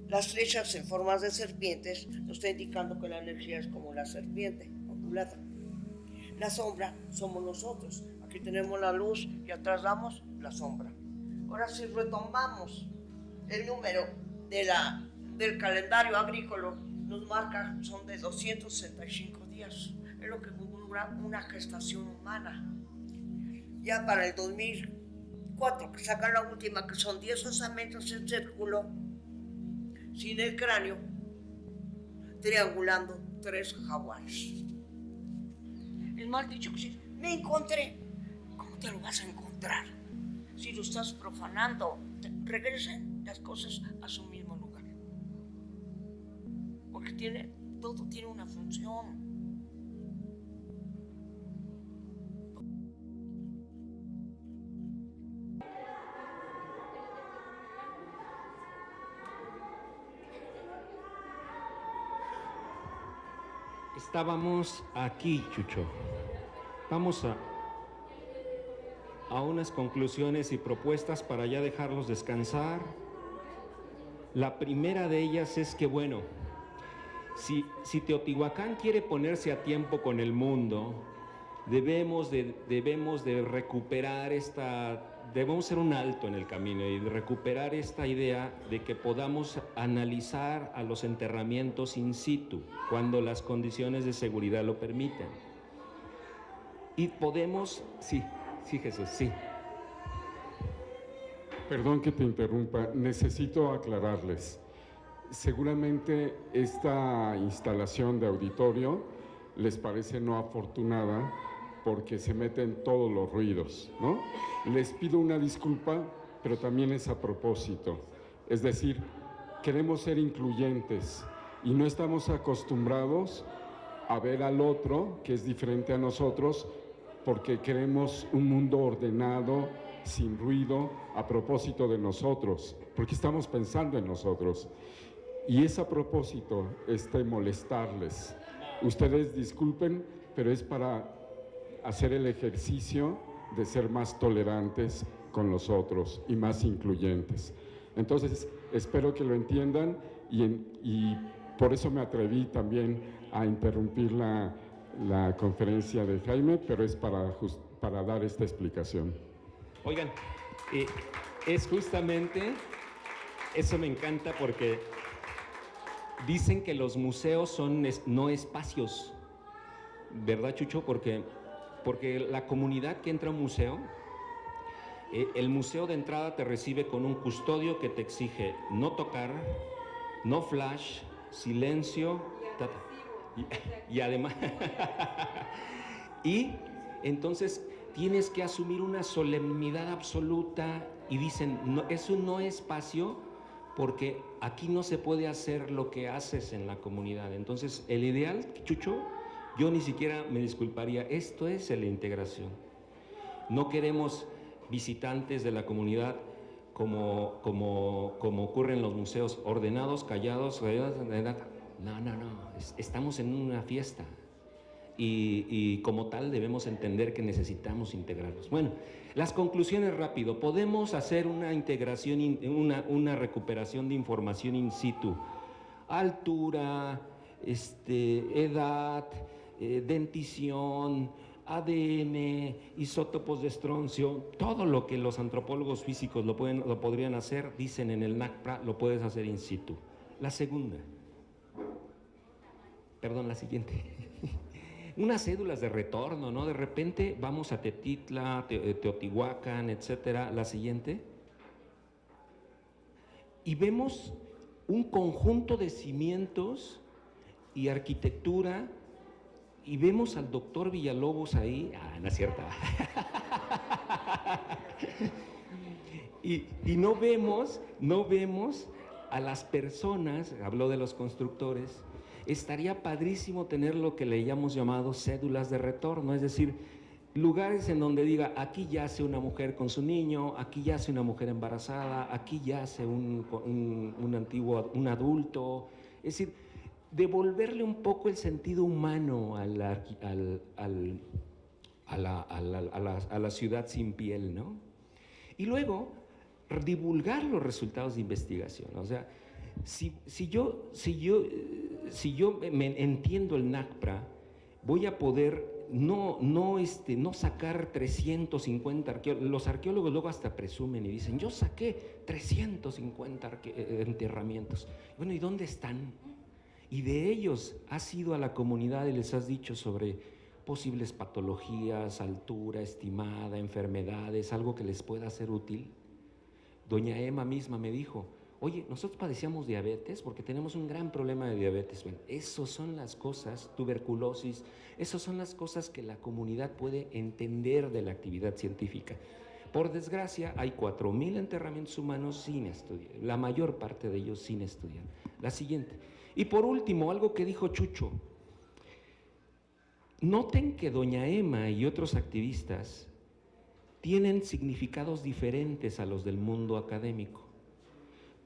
Las flechas en formas de serpientes nos está indicando que la energía es como la serpiente, ondulada. La sombra somos nosotros. Aquí tenemos la luz y atrás damos la sombra. Ahora si retomamos el número del calendario agrícola, nos marca, son de 265 días. Es lo que dura una gestación humana. Ya para el 2004, que sacan la última, que son 10 osamentas en círculo, sin el cráneo, triangulando 3 jaguares. El mal dicho que sí, me encontré. ¿Cómo te lo vas a encontrar? Si lo estás profanando, regresen las cosas a su mismo lugar. Porque todo tiene una función. estábamos aquí, Chucho. Vamos a unas conclusiones y propuestas para ya dejarlos descansar. La primera de ellas es que, bueno, si Teotihuacán quiere ponerse a tiempo con el mundo, debemos de recuperar debemos hacer un alto en el camino y de recuperar esta idea de que podamos analizar a los enterramientos in situ, cuando las condiciones de seguridad lo permitan. Y podemos, sí, Jesús, sí. Perdón que te interrumpa, necesito aclararles. Seguramente esta instalación de auditorio les parece no afortunada porque se meten todos los ruidos, ¿no? Les pido una disculpa, pero también es a propósito. Es decir, queremos ser incluyentes y no estamos acostumbrados a ver al otro, que es diferente a nosotros, porque queremos un mundo ordenado, sin ruido, a propósito de nosotros, porque estamos pensando en nosotros. Y es a propósito molestarles. Ustedes disculpen, pero es para hacer el ejercicio de ser más tolerantes con los otros y más incluyentes. Entonces, espero que lo entiendan y por eso me atreví también a interrumpir la conferencia de Jaime, pero es para dar esta explicación. Oigan, es justamente, eso me encanta porque dicen que los museos son no espacios, ¿verdad, Chucho? Porque la comunidad que entra a un museo, el museo de entrada te recibe con un custodio que te exige no tocar, no flash, silencio, y además, y entonces tienes que asumir una solemnidad absoluta y dicen, no, es un no espacio porque aquí no se puede hacer lo que haces en la comunidad. Entonces, el ideal, Chucho, yo ni siquiera me disculparía, esto es la integración. No queremos visitantes de la comunidad como ocurre en los museos, ordenados, callados, no, estamos en una fiesta y como tal debemos entender que necesitamos integrarnos. Bueno, las conclusiones rápido, podemos hacer una integración, una recuperación de información in situ, altura, edad, dentición, ADN, isótopos de estroncio, todo lo que los antropólogos físicos lo podrían hacer, dicen en el NACPRA, lo puedes hacer in situ. La segunda, la siguiente, unas cédulas de retorno, ¿no? De repente vamos a Tetitla, Teotihuacán, etcétera. La siguiente, y vemos un conjunto de cimientos y arquitectura. Y vemos al doctor Villalobos ahí, no es cierto. y no vemos a las personas, habló de los constructores. Estaría padrísimo tener lo que le hemos llamado cédulas de retorno, es decir, lugares en donde diga, aquí yace una mujer con su niño, aquí yace una mujer embarazada, aquí yace un adulto, es decir, devolverle un poco el sentido humano a la ciudad sin piel, ¿no? Y luego divulgar los resultados de investigación. O sea, si yo me entiendo el NACPRA, voy a poder no sacar 350 arqueólogos. Los arqueólogos luego hasta presumen y dicen, yo saqué 350 enterramientos. Bueno, ¿y dónde están? Y de ellos has ido a la comunidad y les has dicho sobre posibles patologías, altura estimada, enfermedades, algo que les pueda ser útil. Doña Emma misma me dijo, oye, nosotros padecíamos diabetes porque tenemos un gran problema de diabetes. Bueno, esas son las cosas, tuberculosis, esas son las cosas que la comunidad puede entender de la actividad científica. Por desgracia, hay 4,000 enterramientos humanos sin estudiar, la mayor parte de ellos sin estudiar. La siguiente. Y por último, algo que dijo Chucho. Noten que doña Emma y otros activistas tienen significados diferentes a los del mundo académico.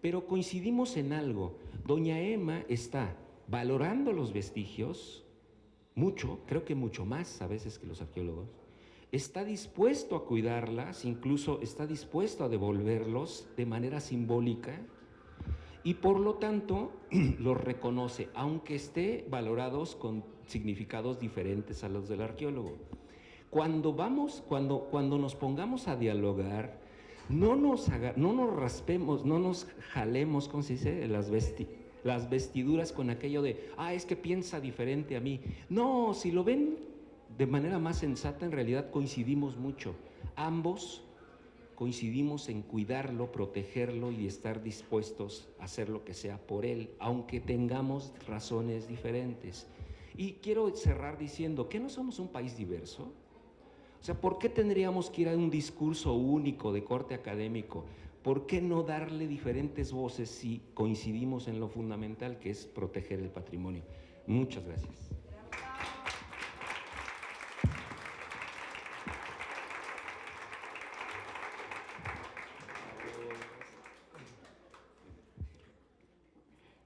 Pero coincidimos en algo. Doña Emma está valorando los vestigios mucho, creo que mucho más a veces que los arqueólogos, está dispuesto a cuidarlas, incluso está dispuesto a devolverlos de manera simbólica y por lo tanto los reconoce, aunque esté valorados con significados diferentes a los del arqueólogo. Cuando nos pongamos a dialogar, no nos raspemos, no nos jalemos, ¿cómo se dice?, las vestiduras con aquello de, es que piensa diferente a mí. No, si lo ven de manera más sensata, en realidad coincidimos mucho. Ambos coincidimos en cuidarlo, protegerlo y estar dispuestos a hacer lo que sea por él, aunque tengamos razones diferentes. Y quiero cerrar diciendo que no somos un país diverso. O sea, ¿por qué tendríamos que ir a un discurso único de corte académico? ¿Por qué no darle diferentes voces si coincidimos en lo fundamental que es proteger el patrimonio? Muchas gracias.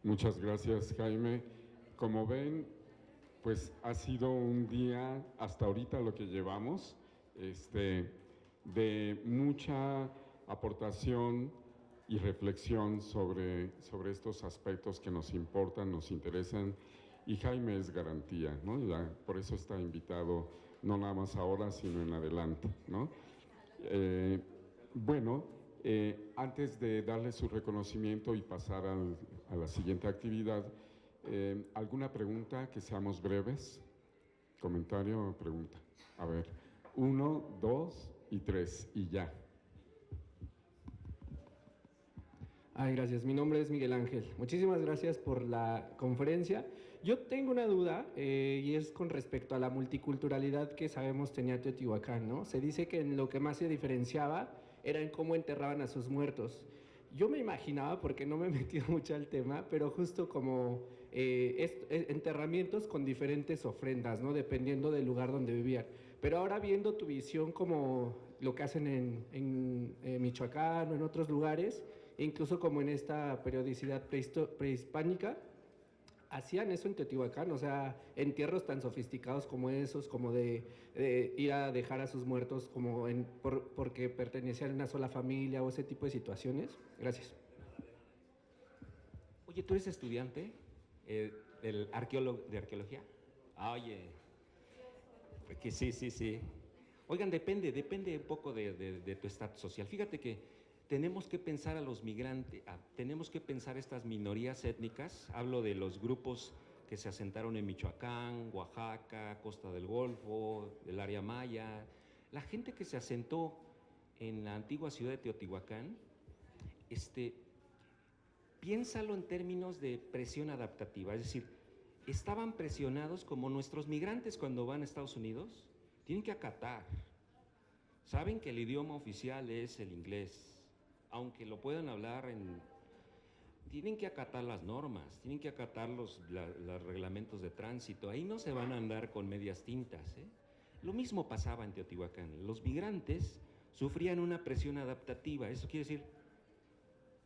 Muchas gracias, Jaime. Como ven, pues ha sido un día, hasta ahorita lo que llevamos, de mucha aportación y reflexión sobre estos aspectos que nos importan, nos interesan, y Jaime es garantía, ¿no? Por eso está invitado, no nada más ahora, sino en adelante, ¿no? Antes de darle su reconocimiento y pasar a la siguiente actividad, ¿alguna pregunta? Que seamos breves. ¿Comentario o pregunta? A ver, 1, 2 y 3 y ya. Gracias. Mi nombre es Miguel Ángel. Muchísimas gracias por la conferencia. Yo tengo una duda y es con respecto a la multiculturalidad que sabemos tenía Teotihuacán, ¿no? Se dice que en lo que más se diferenciaba era en cómo enterraban a sus muertos. Yo me imaginaba, porque no me he metido mucho al tema, pero justo como enterramientos con diferentes ofrendas, ¿no? Dependiendo del lugar donde vivían. Pero ahora viendo tu visión como lo que hacen en Michoacán o en otros lugares, incluso como en esta periodicidad prehispánica, hacían eso en Teotihuacán, o sea, entierros tan sofisticados como esos, como de ir a dejar a sus muertos como porque pertenecían a una sola familia o ese tipo de situaciones. Gracias. Oye, ¿tú eres estudiante de arqueología? Oye, porque sí. Oigan, depende un poco de tu estatus social. Fíjate que tenemos que pensar a los migrantes, tenemos que pensar estas minorías étnicas, hablo de los grupos que se asentaron en Michoacán, Oaxaca, Costa del Golfo, del área maya, la gente que se asentó en la antigua ciudad de Teotihuacán, piénsalo en términos de presión adaptativa, es decir, estaban presionados como nuestros migrantes cuando van a Estados Unidos, tienen que acatar, saben que el idioma oficial es el inglés, aunque lo puedan hablar tienen que acatar las normas, tienen que acatar los reglamentos de tránsito, ahí no se van a andar con medias tintas, ¿eh? Lo mismo pasaba en Teotihuacán, los migrantes sufrían una presión adaptativa, eso quiere decir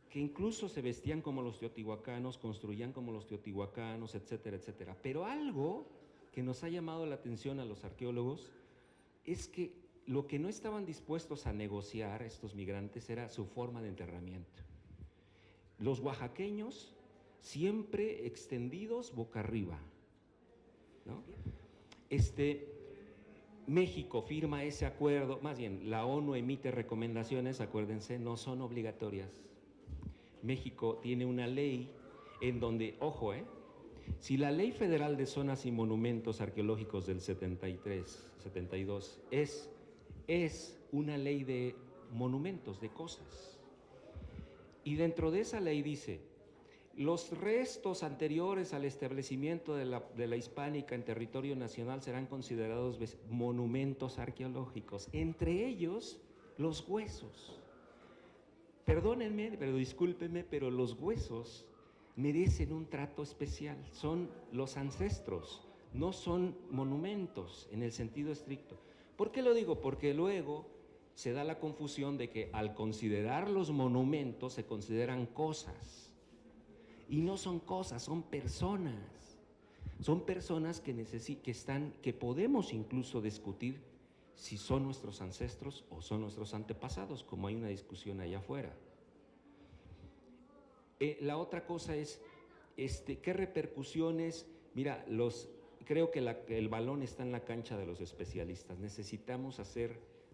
que incluso se vestían como los teotihuacanos, construían como los teotihuacanos, etcétera, etcétera. Pero algo que nos ha llamado la atención a los arqueólogos es que lo que no estaban dispuestos a negociar estos migrantes era su forma de enterramiento. Los oaxaqueños siempre extendidos boca arriba, ¿no? México firma ese acuerdo, más bien la ONU emite recomendaciones, acuérdense, no son obligatorias. México tiene una ley en donde, ojo, si la Ley Federal de Zonas y Monumentos Arqueológicos del 72 es una ley de monumentos, de cosas. Y dentro de esa ley dice, los restos anteriores al establecimiento de la hispánica en territorio nacional serán considerados monumentos arqueológicos, entre ellos los huesos. Perdónenme, pero discúlpenme, pero los huesos merecen un trato especial, son los ancestros, no son monumentos en el sentido estricto. ¿Por qué lo digo? Porque luego se da la confusión de que al considerar los monumentos se consideran cosas. Y no son cosas, son personas. Son personas que podemos incluso discutir si son nuestros ancestros o son nuestros antepasados, como hay una discusión allá afuera. La otra cosa es, ¿qué repercusiones? Mira, creo que el balón está en la cancha de los especialistas. Necesitamos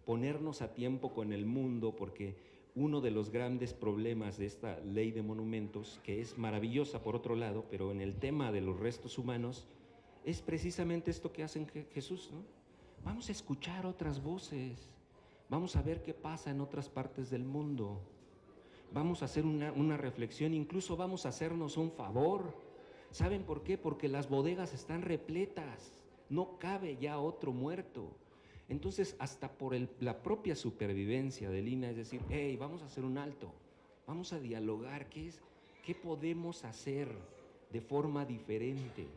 ponernos a tiempo con el mundo, porque uno de los grandes problemas de esta ley de monumentos, que es maravillosa por otro lado, pero en el tema de los restos humanos, es precisamente esto que hacen Jesús, ¿no? Vamos a escuchar otras voces, vamos a ver qué pasa en otras partes del mundo, vamos a hacer una reflexión, incluso vamos a hacernos un favor. ¿Saben por qué? Porque las bodegas están repletas, no cabe ya otro muerto. Entonces, hasta por la propia supervivencia de Lina, es decir, hey, vamos a hacer un alto, vamos a dialogar, ¿qué podemos hacer de forma diferente?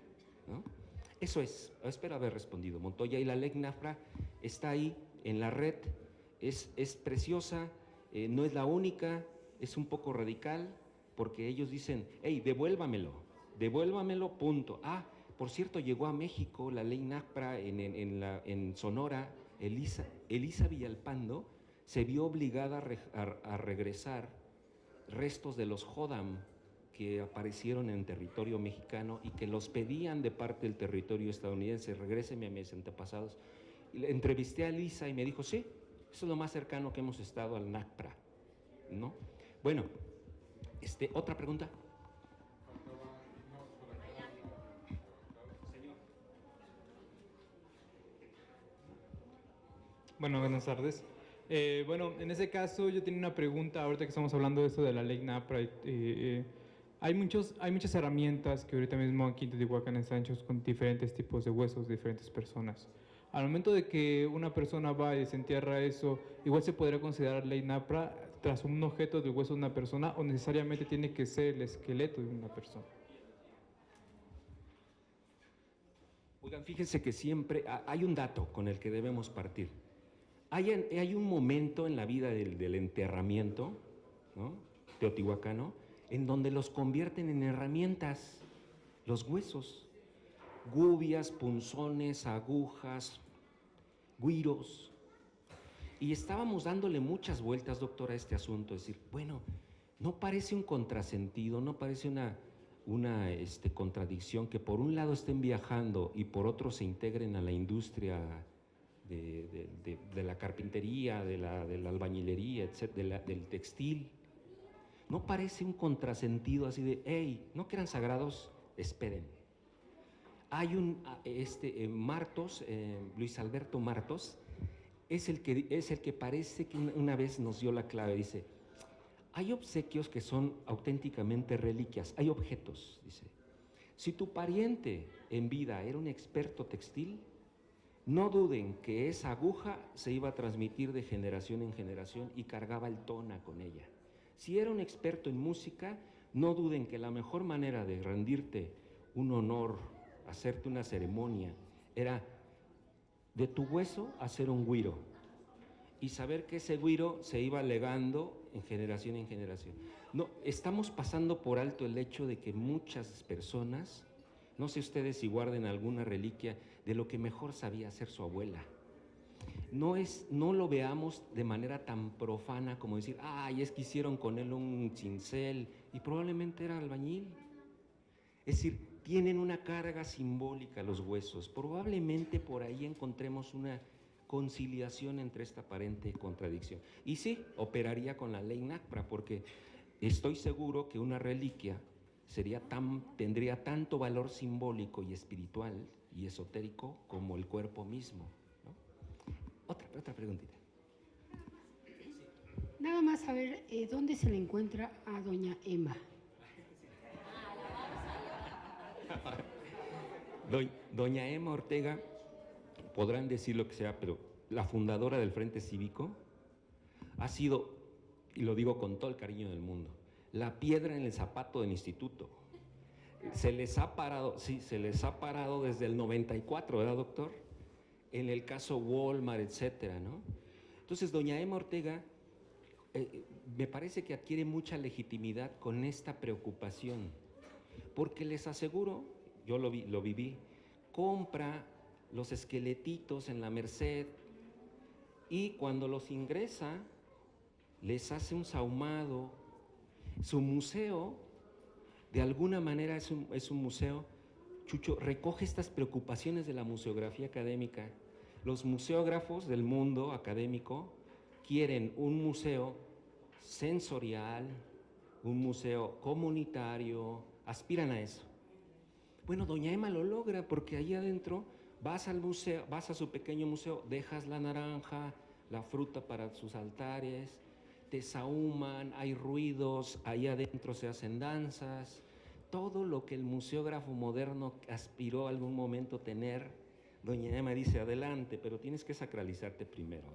¿No? Eso es, espero haber respondido, Montoya. Y la ley NAFRA está ahí en la red, es preciosa, no es la única, es un poco radical, porque ellos dicen, hey, devuélvamelo, punto. Ah, por cierto, llegó a México la ley NAFRA en Sonora. Elisa Villalpando se vio obligada a regresar restos de los Hodam que aparecieron en territorio mexicano y que los pedían de parte del territorio estadounidense, regréseme a mis antepasados. Y le entrevisté a Elisa y me dijo, sí, eso es lo más cercano que hemos estado al NAFRA, ¿no? Bueno, otra pregunta. Bueno, buenas tardes. Bueno, en ese caso yo tenía una pregunta, ahorita que estamos hablando de esto de la ley NAFRA. Hay muchas herramientas que ahorita mismo aquí en Teotihuacán están hechos con diferentes tipos de huesos de diferentes personas. Al momento de que una persona va y desentierra eso, igual se podría considerar ley NAFRA tras un objeto del hueso de una persona, o necesariamente tiene que ser el esqueleto de una persona. Oigan, fíjense que siempre hay un dato con el que debemos partir. Hay un momento en la vida del enterramiento, ¿no?, teotihuacano, en donde los convierten en herramientas, los huesos, gubias, punzones, agujas, güiros. Y estábamos dándole muchas vueltas, doctora, a este asunto, es decir, bueno, no parece un contrasentido, no parece una contradicción que por un lado estén viajando y por otro se integren a la industria de la carpintería, de la albañilería, etcétera, del textil. ¿No parece un contrasentido así de, hey, no que eran sagrados? Esperen. Hay Martos, Luis Alberto Martos, es el que parece que una vez nos dio la clave, dice, hay obsequios que son auténticamente reliquias, hay objetos, dice. Si tu pariente en vida era un experto textil, no duden que esa aguja se iba a transmitir de generación en generación y cargaba el tona con ella. Si era un experto en música, no duden que la mejor manera de rendirte un honor, hacerte una ceremonia, era de tu hueso hacer un güiro y saber que ese güiro se iba legando en generación en generación. No, estamos pasando por alto el hecho de que muchas personas, no sé ustedes si guarden alguna reliquia de lo que mejor sabía hacer su abuela. No lo veamos de manera tan profana como decir, ay, es que hicieron con él un cincel y probablemente era albañil. Es decir, tienen una carga simbólica los huesos. Probablemente por ahí encontremos una conciliación entre esta aparente contradicción. Y sí, operaría con la ley NAFRA, porque estoy seguro que una reliquia tendría tanto valor simbólico y espiritual y esotérico como el cuerpo mismo, ¿no? Otra preguntita. Nada más saber dónde se le encuentra a doña Emma. Doña Emma Ortega, podrán decir lo que sea, pero la fundadora del Frente Cívico ha sido, y lo digo con todo el cariño del mundo, la piedra en el zapato del instituto. Se les ha parado desde el 94, ¿verdad, doctor? En el caso Walmart, etcétera, ¿no? Entonces, doña Emma Ortega me parece que adquiere mucha legitimidad con esta preocupación, porque les aseguro, yo lo viví, compra los esqueletitos en la Merced y cuando los ingresa, les hace un sahumado. Su museo, de alguna manera es un museo, Chucho, recoge estas preocupaciones de la museografía académica. Los museógrafos del mundo académico quieren un museo sensorial, un museo comunitario, aspiran a eso. Bueno, doña Emma lo logra porque ahí adentro vas al museo, vas a su pequeño museo, dejas la naranja, la fruta para sus altares, te sahuman, hay ruidos, ahí adentro se hacen danzas, todo lo que el museógrafo moderno aspiró algún momento tener. Doña Emma dice, adelante, pero tienes que sacralizarte primero.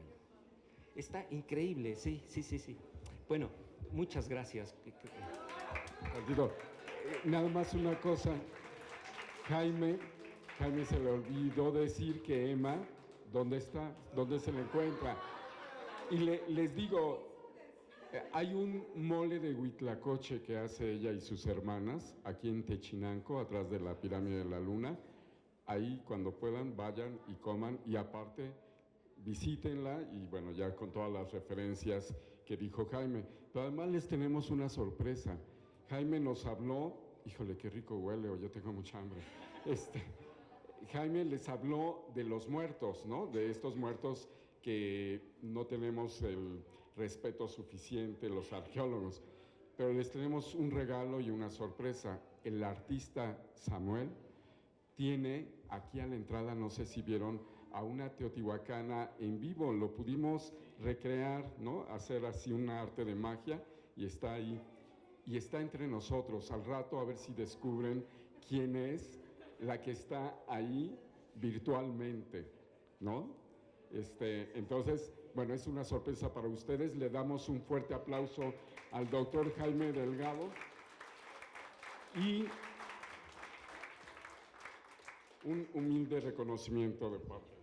Está increíble, sí. Bueno, muchas gracias. Digo, nada más una cosa, Jaime se le olvidó decir que Emma, ¿dónde está? ¿Dónde se le encuentra? Y les digo, hay un mole de huitlacoche que hace ella y sus hermanas aquí en Techinanco, atrás de la Pirámide de la Luna. Ahí cuando puedan vayan y coman y aparte visítenla y bueno, ya con todas las referencias que dijo Jaime. Pero además les tenemos una sorpresa. Jaime nos habló, híjole, qué rico huele, o yo tengo mucha hambre. Jaime les habló de los muertos, ¿no? De estos muertos que no tenemos el respeto suficiente los arqueólogos. Pero les tenemos un regalo y una sorpresa. El artista Samuel tiene aquí a la entrada, no sé si vieron, a una teotihuacana en vivo. Lo pudimos recrear, ¿no? Hacer así un arte de magia y está ahí. Y está entre nosotros. Al rato a ver si descubren quién es la que está ahí virtualmente, ¿no? Entonces, bueno, es una sorpresa para ustedes. Le damos un fuerte aplauso al doctor Jaime Delgado y un humilde reconocimiento de parte.